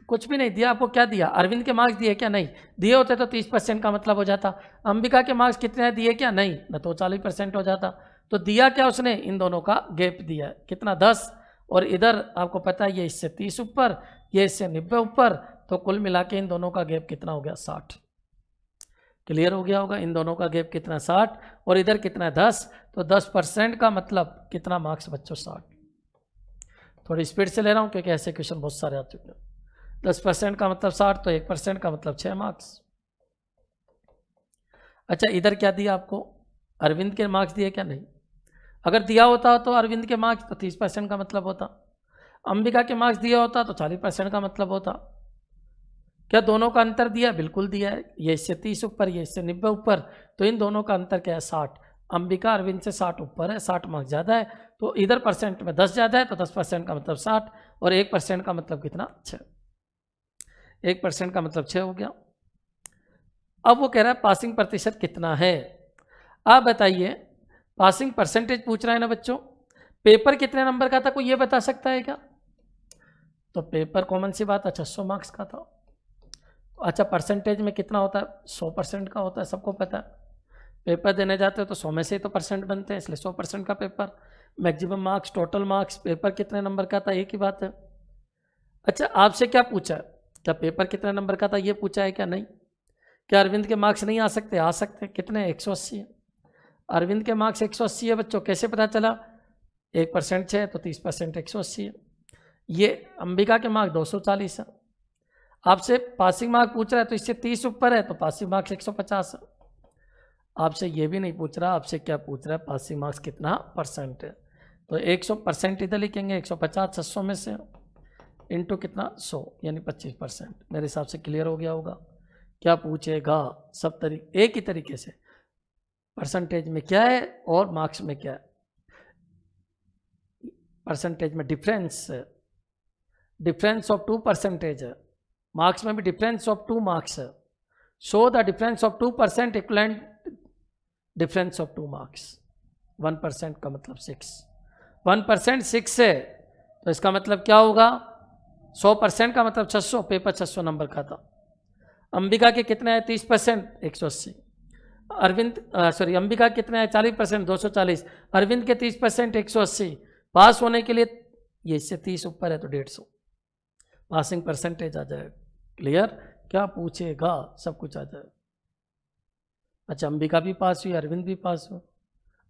कुछ भी नहीं दिया, आपको क्या दिया, अरविंद के मार्क्स दिए क्या, नहीं दिए होते तो 30% का मतलब हो जाता। अंबिका के मार्क्स कितने दिए क्या, नहीं, न तो 40% हो जाता। तो दिया क्या उसने, इन दोनों का गैप दिया, कितना, 10, और इधर आपको पता है ये इससे 30 ऊपर, ये इससे 90 ऊपर, तो कुल मिला के इन दोनों का गैप कितना हो गया, 60। क्लियर हो गया होगा, इन दोनों का गैप कितना, 60, और इधर कितना है, 10, तो 10% का मतलब कितना मार्क्स बच्चों, 60। थोड़ी स्पीड से ले रहा हूँ क्योंकि ऐसे क्वेश्चन बहुत सारे आ चुके हैं। 10% का मतलब 60, तो 1% का मतलब 6 मार्क्स। अच्छा, इधर क्या दिया आपको, अरविंद के मार्क्स दिए क्या, नहीं। अगर दिया होता तो अरविंद के मार्क्स तो 30% का मतलब होता, अंबिका के मार्क्स दिया होता तो 40% का मतलब होता। क्या दोनों का अंतर दिया, बिल्कुल दिया है, ये इससे 30 ऊपर, ये इससे 90 ऊपर, तो इन दोनों का अंतर क्या है, 60। अंबिका अरविंद से 60 ऊपर है, 60 मार्क्स ज़्यादा है, तो इधर % में 10 ज़्यादा है, तो 10% का मतलब 60, और 1% का मतलब कितना, 6। 1% का मतलब 6 हो गया। अब वो कह रहा है पासिंग प्रतिशत कितना है। आप बताइए, पासिंग परसेंटेज पूछ रहा है ना बच्चों, पेपर कितने नंबर का था, कोई ये बता सकता है क्या? तो पेपर कॉमन सी बात है, 600 मार्क्स का था। अच्छा, परसेंटेज में कितना होता है, 100% का होता है, सबको पता है। पेपर देने जाते हो तो 100 में से ही तो % बनते हैं, इसलिए 100% का paper. Maximum marks, total marks, paper कितने नंबर का था, एक ही बात है। अच्छा, आपसे क्या पूछा है, क्या पेपर कितने नंबर का था ये पूछा है क्या, नहीं। क्या अरविंद के मार्क्स नहीं आ सकते? आ सकते। कितने? 180 है। अरविंद के मार्क्स 180 है बच्चों। कैसे पता चला? 1% है तो 30% 180 है। ये अंबिका के मार्क्स 240 है। आपसे पासिंग मार्क पूछ रहा है तो इससे 30 ऊपर है तो पासिंग मार्क्स 150 है। आपसे ये भी नहीं पूछ रहा, आपसे क्या पूछ रहा है? पासिंग मार्क्स कितना परसेंट है। तो 100% इधर लिखेंगे, 150 600 में से इंटू कितना 100 यानी 25%। मेरे हिसाब से क्लियर हो गया होगा। क्या पूछेगा? सब एक ही तरीके से परसेंटेज में क्या है और मार्क्स में क्या है। परसेंटेज में डिफरेंस ऑफ 2% है, मार्क्स में भी डिफरेंस ऑफ 2 मार्क्स है। Show the difference of 2% equivalent difference of 2 marks. 1% का मतलब 6, 1% 6 है तो इसका मतलब क्या होगा? 100% का मतलब 600, पेपर 600 नंबर का था। अंबिका के कितने है? 30%, 180। अंबिका कितने है? 40%, 240। अरविंद के 30%, 180। पास होने के लिए ये इससे 30 ऊपर है तो 150 पासिंग परसेंटेज आ जाएगा। क्लियर? क्या पूछेगा? सब कुछ आ जाएगा। अच्छा, अंबिका भी पास हुई, अरविंद भी पास हुआ।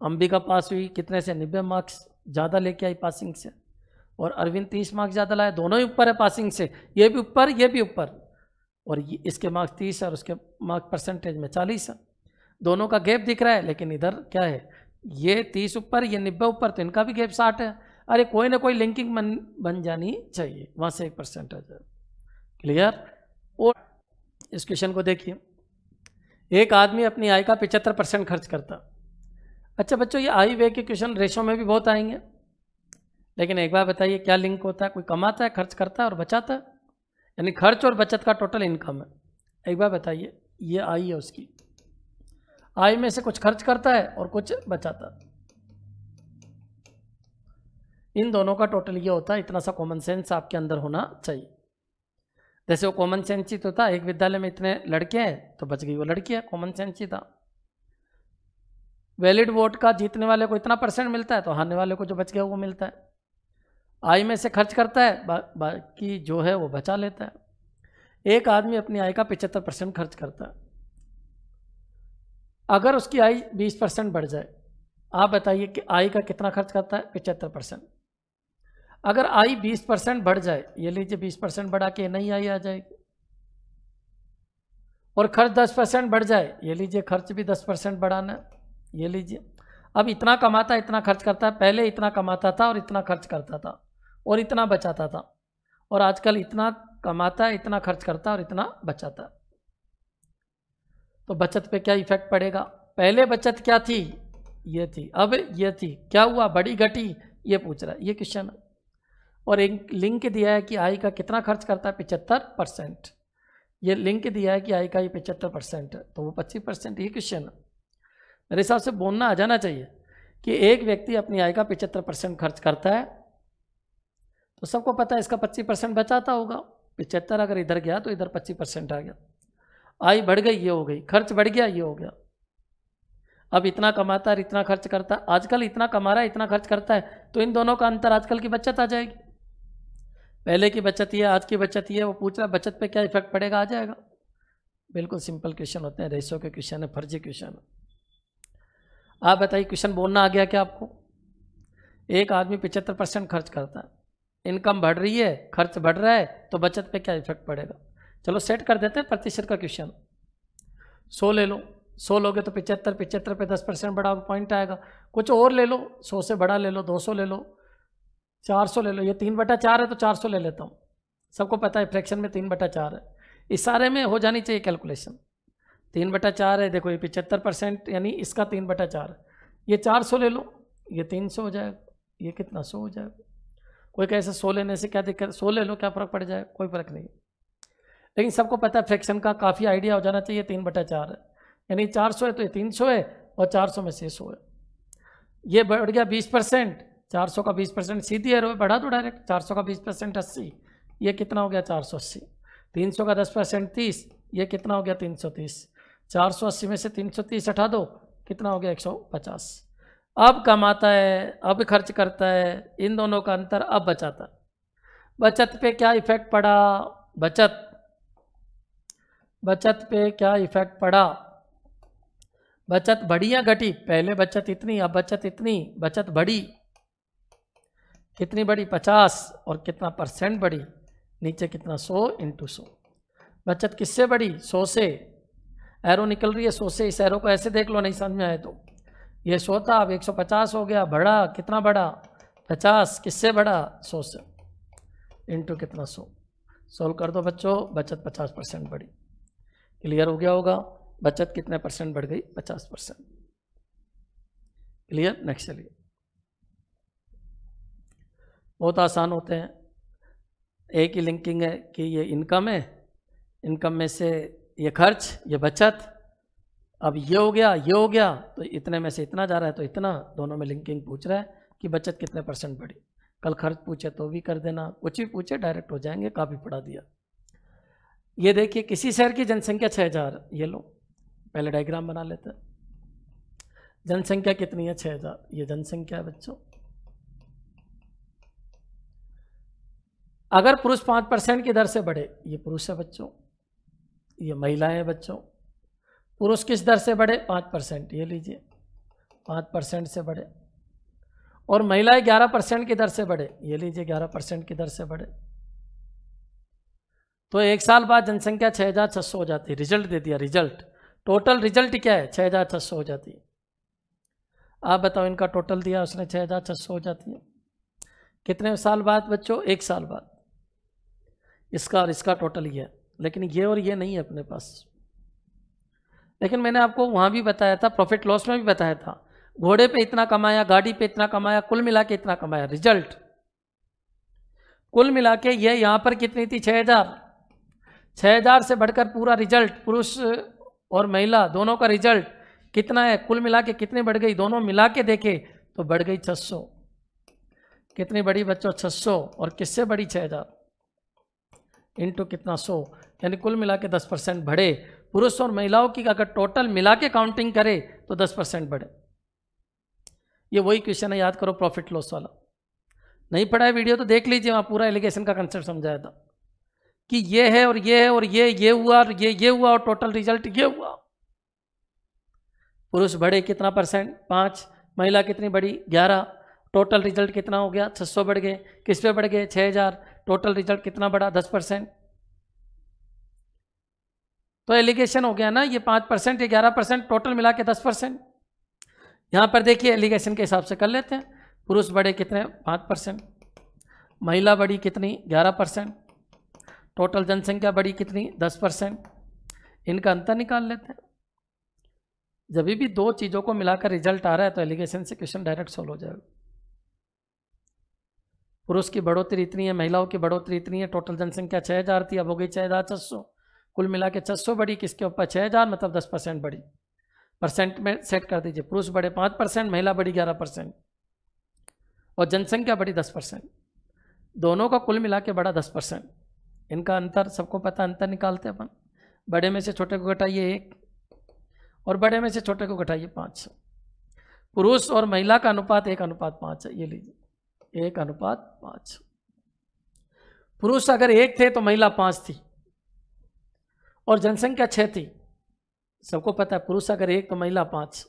अंबिका पास हुई कितने से? 90 मार्क्स ज़्यादा लेके आई पासिंग से, और अरविंद 30 मार्क्स ज़्यादा लाया। दोनों ही ऊपर है पासिंग से, ये भी ऊपर ये भी ऊपर, और ये इसके मार्क्स 30 है और उसके मार्क्स परसेंटेज में 40 है। दोनों का गैप दिख रहा है, लेकिन इधर क्या है? ये 30 ऊपर ये 90 ऊपर, तो इनका भी गैप 60 है। अरे कोई ना कोई लिंकिंग बन जानी चाहिए, वहाँ से 1% आ जाए। क्लियर? और इस क्वेश्चन को देखिए, एक आदमी अपनी आय का 75% खर्च करता। अच्छा बच्चों, ये आई वे के क्वेश्चन रेशो में भी बहुत आएंगे, लेकिन एक बार बताइए क्या लिंक होता है? कोई कमाता है, खर्च करता है और बचाता है, यानी खर्च और बचत का टोटल इनकम है। एक बार बताइए, ये आई है उसकी, आय में से कुछ खर्च करता है और कुछ बचाता है। इन दोनों का टोटल ये होता है। इतना सा कॉमन सेंस आपके अंदर होना चाहिए। जैसे वो कॉमन सेंस ही तो था, एक विद्यालय में इतने लड़के हैं तो बच गई वो लड़की है, कॉमन सेंस ही था। वैलिड वोट का जीतने वाले को इतना % मिलता है तो हारने वाले को जो बच गया वो मिलता है। आय में से खर्च करता है, बाकी जो है वो बचा लेता है। एक आदमी अपनी आय का 75% खर्च करता है। अगर उसकी आय 20% बढ़ जाए, आप बताइए कि आय का कितना खर्च करता है? 75%। अगर आय 20% बढ़ जाए, ये लीजिए 20% बढ़ा के नई आय आ जाएगी, और खर्च 10% बढ़ जाए, ये लीजिए खर्च भी 10% बढ़ाना, ये लीजिए। अब इतना कमाता है इतना खर्च करता है, पहले इतना कमाता था और इतना खर्च करता था और इतना बचाता था, और आजकल इतना कमाता है इतना खर्च करता है और इतना बचाता है। तो बचत पे क्या इफेक्ट पड़ेगा? पहले बचत क्या थी? ये थी, अब ये थी, क्या हुआ? बढ़ी घटी? ये पूछ रहा है ये क्वेश्चन। और एक लिंक दिया है कि आय का कितना खर्च करता है? 75%। ये लिंक दिया है कि आय का ये 75% है तो वो 25%। ये क्वेश्चन मेरे हिसाब से बोलना आ जाना चाहिए कि एक व्यक्ति अपनी आय का 75% खर्च करता है तो सबको पता है इसका 25% बचाता होगा। 75 अगर इधर गया तो इधर 25% आ गया। आय बढ़ गई, ये हो गई, खर्च बढ़ गया, ये हो गया। अब इतना कमाता है इतना खर्च करता है, आजकल इतना कमा रहा है इतना खर्च करता है, तो इन दोनों का अंतर आजकल की बचत आ जाएगी। पहले की बचत ये, आज की बचत ये, वो पूछ रहा है बचत पे क्या इफेक्ट पड़ेगा? आ जाएगा। बिल्कुल सिंपल क्वेश्चन होते हैं, रेशो के क्वेश्चन है, फर्जी क्वेश्चन। आप बताइए क्वेश्चन बोलना आ गया क्या आपको? एक आदमी 75% खर्च करता है, इनकम बढ़ रही है, खर्च बढ़ रहा है, तो बचत पे क्या इफेक्ट पड़ेगा? चलो सेट कर देते हैं प्रतिशत का क्वेश्चन। 100 ले लो, 100 लोगे तो 75, 75 पे 10% बढ़ा पॉइंट आएगा। कुछ और ले लो, 100 से बड़ा ले लो, 200 ले लो, 400 ले लो। ये 3/4 है तो 400 ले लेता हूँ। सबको पता है फ्रैक्शन में 3/4 है, इस सारे में हो जानी चाहिए कैलकुलेशन। 3/4 है, देखो ये 75% यानी इसका 3/4 है। ये 400 ले लो, ये 300 हो जाएगा, ये कितना 100 हो जाएगा। कोई कहे 100 लेने से क्या दिक्कत? 100 ले लो, क्या फ़र्क पड़ जाएगा? कोई फ़र्क नहीं। लेकिन सबको पता है फ्रैक्शन का काफ़ी आइडिया हो जाना चाहिए। 3/4 है यानी 400 है तो ये 300 है, और 400 में से 100 है। ये बढ़ गया 20%, 400 का 20% सीधी एरो बढ़ा दो डायरेक्ट। 400 का 20% 80, ये कितना हो गया? 480। 300 का 10% 30, ये कितना हो गया? 330। 480 में से 330 हटा दो, कितना हो गया? 150। अब कमाता है, अब खर्च करता है, इन दोनों का अंतर अब बचाता। बचत पे क्या इफेक्ट पड़ा? बचत पे क्या इफेक्ट पड़ा? बचत बढ़ी या घटी? पहले बचत इतनी, अब बचत इतनी, बचत बढ़ी। कितनी बढ़ी? 50। और कितना परसेंट बढ़ी? नीचे कितना? 100 × 100। बचत किससे बढ़ी? 100 से। एरो निकल रही है 100 से, इस एरो को ऐसे देख लो, नहीं समझ में आए तो। ये 100 था, अब 150 हो गया, बढ़ा। कितना बढ़ा? 50। किससे बढ़ा? 100 से। इंटू कितना? 100। सोल्व कर दो बच्चों, बचत 50% बढ़ी। क्लियर हो गया होगा? बचत कितने परसेंट बढ़ गई? 50%। क्लियर? नेक्स्ट चलिए। बहुत आसान होते हैं। एक ही लिंकिंग है कि ये इनकम है, इनकम में से ये खर्च, ये बचत। अब ये हो गया, ये हो गया, तो इतने में से इतना जा रहा है तो इतना, दोनों में लिंकिंग पूछ रहा है कि बचत कितने परसेंट बढ़ी। कल खर्च पूछे तो भी कर देना, कुछ भी पूछे डायरेक्ट हो जाएंगे, काफ़ी पढ़ा दिया। ये देखिए, किसी शहर की जनसंख्या 6000। ये लो, पहले डायग्राम बना लेते हैं। जनसंख्या कितनी है? 6000। ये जनसंख्या है बच्चों। अगर पुरुष 5% की दर से बढ़े, ये पुरुष है बच्चों, ये महिलाएं हैं बच्चों। पुरुष किस दर से बढ़े? 5%। ये लीजिए, 5% से बढ़े। और महिलाएं 11% की दर से बढ़े। ये लीजिए, 11% की दर से बढ़े। तो 1 साल बाद जनसंख्या 6600 हो जाती है। रिजल्ट दे दिया, रिजल्ट। टोटल रिजल्ट क्या है? 6600 हो जाती है। आप बताओ, इनका टोटल दिया उसने, 6600 हो जाती है। कितने साल बाद बच्चों? 1 साल बाद। इसका और इसका टोटल ये है, लेकिन ये और ये नहीं है अपने पास। लेकिन मैंने आपको वहाँ भी बताया था, प्रॉफिट लॉस में भी बताया था, घोड़े पे इतना कमाया, गाड़ी पे इतना कमाया, कुल मिला के इतना कमाया। रिजल्ट कुल मिला के ये यहाँ पर कितनी थी? 6000। 6000 से बढ़कर पूरा रिजल्ट, पुरुष और महिला दोनों का रिजल्ट कितना है? कुल मिला के कितनी बढ़ गई? दोनों मिला के देखे तो बढ़ गई 600। कितनी बढ़ी बच्चों? 600। और किससे बढ़ी? 6000 इंटू कितना? 100। यानी कुल मिला के 10% बढ़े। पुरुष और महिलाओं की अगर टोटल मिला के काउंटिंग करे तो 10% बढ़े। ये वही क्वेश्चन है, याद करो, प्रॉफिट लॉस वाला। नहीं पढ़ा है वीडियो तो देख लीजिए, वहाँ पूरा एलिगेशन का कंसेप्ट समझाया था कि ये है और ये है और ये हुआ और ये हुआ और टोटल रिजल्ट ये हुआ। पुरुष बढ़े कितना परसेंट? 5। महिला कितनी बढ़ी? 11। टोटल रिजल्ट कितना हो गया? 600 बढ़ गए। किस पे बढ़ गए? 6000। टोटल रिजल्ट कितना बढ़ा? 10%। तो एलिगेशन हो गया ना, ये 5%, ये 11%, टोटल मिला के 10%। यहाँ पर देखिए, एलिगेशन के हिसाब से कर लेते हैं। पुरुष बढ़े कितने? 5%। महिला बढ़ी कितनी? 11%। टोटल जनसंख्या बढ़ी कितनी? 10%। इनका अंतर निकाल लेते हैं। जब भी दो चीज़ों को मिलाकर रिजल्ट आ रहा है तो एलिगेशन से क्वेश्चन डायरेक्ट सॉल्व हो जाएगा। पुरुष की बढ़ोतरी इतनी है, महिलाओं की बढ़ोतरी इतनी है, टोटल जनसंख्या 6000 थी, अब हो गई 6600। कुल मिला के 600 बढ़ी, किसके ऊपर? 6000, मतलब 10% बढ़ी। परसेंट में सेट कर दीजिए, पुरुष बढ़े 5%, महिला बढ़ी 11% और जनसंख्या बढ़ी 10%। दोनों का कुल मिला के बढ़ा 10%। इनका अंतर सबको पता, अंतर निकालते अपन। बड़े में से छोटे को घटाइए 1 और बड़े में से छोटे को घटाइए 5। पुरुष और महिला का अनुपात 1:5 है। ये लीजिए, 1:5। पुरुष अगर 1 थे तो महिला 5 थी और जनसंख्या 6 थी। सबको पता है, पुरुष अगर 1 तो महिला 5।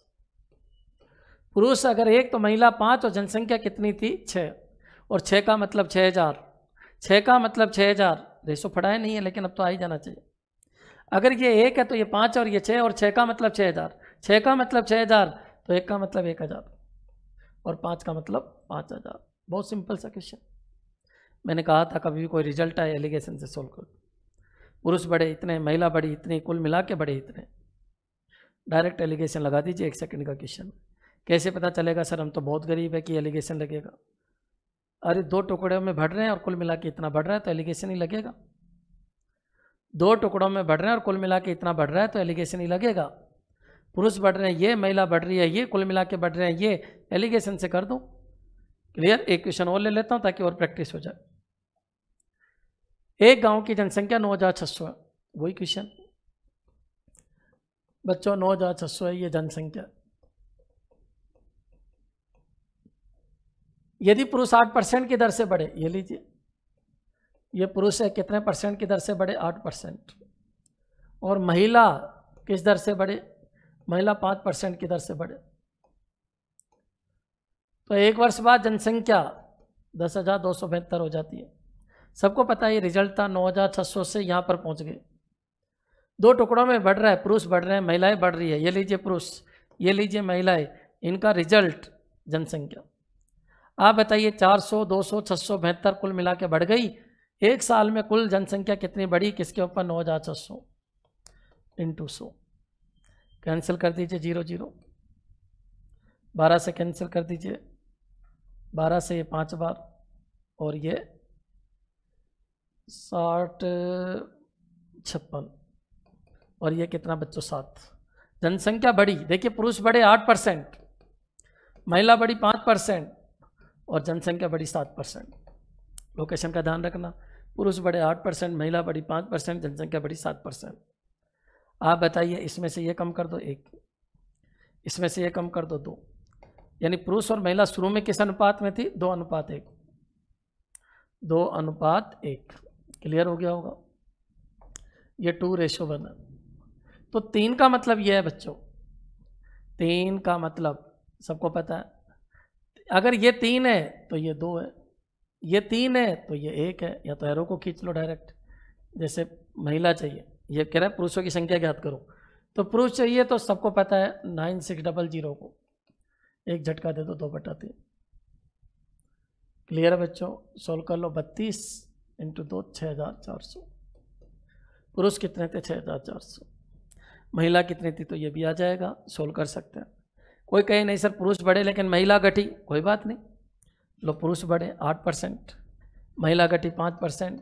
पुरुष अगर 1 तो महिला 5 और जनसंख्या कितनी थी? 6। और 6 का मतलब 6000। 6 का मतलब 6000। रेशो पढ़ाया नहीं है लेकिन अब तो आ ही जाना चाहिए। अगर ये 1 है तो ये 5 और ये 6, और 6 का मतलब 6000। 6 का मतलब 6000, तो 1 का मतलब 1000 और 5 का मतलब 5000। बहुत सिंपल सा क्वेश्चन। मैंने कहा था कभी भी कोई रिजल्ट आए एलिगेशन से सोल्व करो। पुरुष बढ़े इतने, महिला बढ़ी इतनी, कुल मिला के बढ़े इतने। डायरेक्ट एलिगेशन लगा दीजिए, 1 सेकंड का क्वेश्चन। कैसे पता चलेगा सर, हम तो बहुत गरीब है कि एलिगेशन लगेगा? अरे 2 टुकड़ों में बढ़ रहे हैं और कुल मिला के इतना बढ़ रहा है तो एलिगेशन ही लगेगा। 2 टुकड़ों में बढ़ रहे हैं और कुल मिला के इतना बढ़ रहा है तो एलिगेशन ही लगेगा। पुरुष बढ़ रहे हैं ये, महिला बढ़ रही है ये, कुल मिला के बढ़ रहे हैं ये, एलिगेशन से कर दो। क्लियर? एक क्वेश्चन और ले लेता हूँ ताकि और प्रैक्टिस हो जाए। एक गांव की जनसंख्या 9600 है। वही क्वेश्चन बच्चों, 9600 है ये जनसंख्या। यदि पुरुष 8% की दर से बढ़े, ये लीजिए, ये पुरुष है, कितने परसेंट की दर से बढ़े? 8%। और महिला किस दर से बढ़े, महिला 5% की दर से बढ़े। तो 1 वर्ष बाद जनसंख्या 10,272 हो जाती है। सबको पता है ये रिजल्ट था, 9,600 से यहाँ पर पहुँच गए। 2 टुकड़ों में बढ़ रहा है, पुरुष बढ़ रहे हैं, महिलाएं बढ़ रही है। ये लीजिए पुरुष, ये लीजिए महिलाएं, इनका रिजल्ट जनसंख्या। आप बताइए 400, 200, 672 कुल मिला के बढ़ गई। 1 साल में कुल जनसंख्या कितनी बढ़ी, किसके ऊपर, 9,600 इंटू 100। कैंसिल कर दीजिए 0 0, 12 से कैंसिल कर दीजिए, 12 से ये 5 बार, और ये 60 56, और ये कितना बच्चों, 7। जनसंख्या बढ़ी, देखिए पुरुष बढ़े 8%, महिला बढ़ी 5%, और जनसंख्या बढ़ी 7%। लोकेशन का ध्यान रखना, पुरुष बढ़े 8%, महिला बढ़ी 5%, जनसंख्या बढ़ी 7%। आप बताइए इसमें से ये कम कर दो 1, इसमें से ये कम कर दो 2, यानी पुरुष और महिला शुरू में किस अनुपात में थी, 2:1, 2:1। क्लियर हो गया होगा। ये 2:1 है। तो 3 का मतलब ये है बच्चों, 3 का मतलब सबको पता है, अगर ये 3 है तो ये 2 है, ये 3 है तो ये 1 है। या तो एरो को खींच लो डायरेक्ट, जैसे महिला चाहिए, ये कह रहा है पुरुषों की संख्या ज्ञात करो, तो पुरुष चाहिए तो सबको पता है 9600 को 1 झटका दे दो, 2/3। क्लियर है बच्चों, सोल्व कर लो। 32 × 2 6400। पुरुष कितने थे, 6400। महिला कितनी थी, तो ये भी आ जाएगा, सोल्व कर सकते हैं। कोई कहे नहीं सर पुरुष बढ़े लेकिन महिला घटी, कोई बात नहीं, लो पुरुष बढ़े 8%, महिला घटी 5%,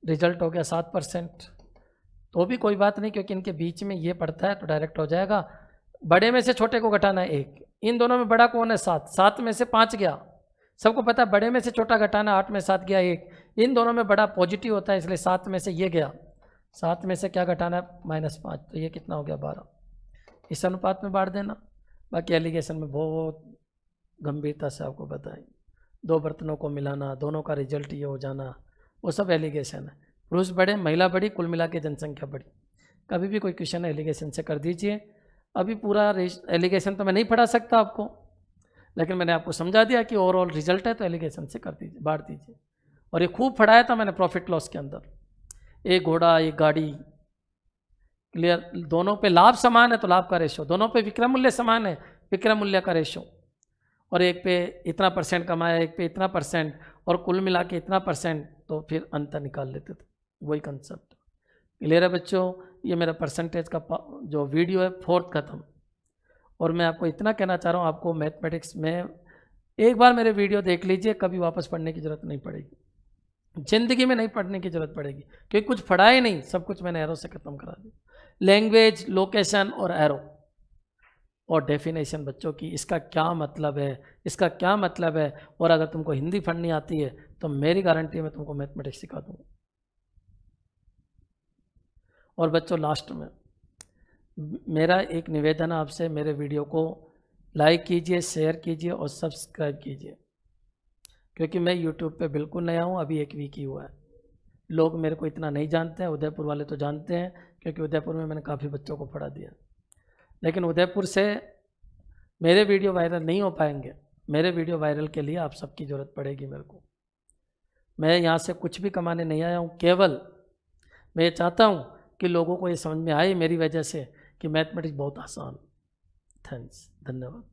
रिजल्ट हो गया 7%, तो भी कोई बात नहीं, क्योंकि इनके बीच में ये पड़ता है तो डायरेक्ट हो जाएगा। बड़े में से छोटे को घटाना है 1, इन दोनों में बड़ा कौन है, 7, 7 में से 5 गया, सबको पता है बड़े में से छोटा घटाना, 8 में 7 गया 1, इन दोनों में बड़ा पॉजिटिव होता है, इसलिए 7 में से ये गया, 7 में से क्या घटाना है, -5, तो ये कितना हो गया, 12। इस अनुपात में बांट देना। बाकी एलिगेशन में बहुत गंभीरता से आपको बताएं, 2 बर्तनों को मिलाना, दोनों का रिजल्ट ये हो जाना, वो सब एलिगेशन है। पुरुष बढ़े, महिला बढ़ी, कुल मिला के जनसंख्या बढ़ी। कभी भी कोई क्वेश्चन एलिगेशन से कर दीजिए। अभी पूरा एलिगेशन तो मैं नहीं पढ़ा सकता आपको, लेकिन मैंने आपको समझा दिया कि ओवरऑल रिजल्ट है तो एलिगेशन से कर दीजिए, बांट दीजिए। और ये खूब पढ़ाया था मैंने प्रॉफिट लॉस के अंदर, एक घोड़ा एक गाड़ी। क्लियर, दोनों पे लाभ समान है तो लाभ का रेशो, दोनों पे विक्रय मूल्य समान है, विक्रय मूल्य का रेशो, और एक पे इतना % कमाया, एक पे इतना %, और कुल मिला के इतना %, तो फिर अंतर निकाल लेते थे, वही कंसेप्ट। क्लियर है बच्चों, ये मेरा परसेंटेज का जो वीडियो है 4th खत्म। और मैं आपको इतना कहना चाह रहा हूँ, आपको मैथमेटिक्स में एक बार मेरे वीडियो देख लीजिए, कभी वापस पढ़ने की ज़रूरत नहीं पड़ेगी, ज़िंदगी में नहीं पढ़ने की ज़रूरत पड़ेगी, क्योंकि कुछ पढ़ा ही नहीं, सब कुछ मैंने एरो से ख़त्म करा दिया। लैंग्वेज, लोकेशन और एरो और डेफिनेशन बच्चों की, इसका क्या मतलब है, इसका क्या मतलब है। और अगर तुमको हिंदी पढ़नी आती है तो मेरी गारंटी है मैं तुमको मैथमेटिक्स सिखा दूँगा। और बच्चों लास्ट में मेरा एक निवेदन है आपसे, मेरे वीडियो को लाइक कीजिए, शेयर कीजिए और सब्सक्राइब कीजिए, क्योंकि मैं यूट्यूब पे बिल्कुल नया हूँ, अभी 1 वीक ही हुआ है। लोग मेरे को इतना नहीं जानते हैं, उदयपुर वाले तो जानते हैं, क्योंकि उदयपुर में मैंने काफ़ी बच्चों को पढ़ा दिया, लेकिन उदयपुर से मेरे वीडियो वायरल नहीं हो पाएंगे। मेरे वीडियो वायरल के लिए आप सबकी ज़रूरत पड़ेगी मेरे को। मैं यहाँ से कुछ भी कमाने नहीं आया हूँ, केवल मैं ये चाहता हूँ कि लोगों को ये समझ में आए मेरी वजह से कि मैथमेटिक्स बहुत आसान। थैंक्स, धन्यवाद।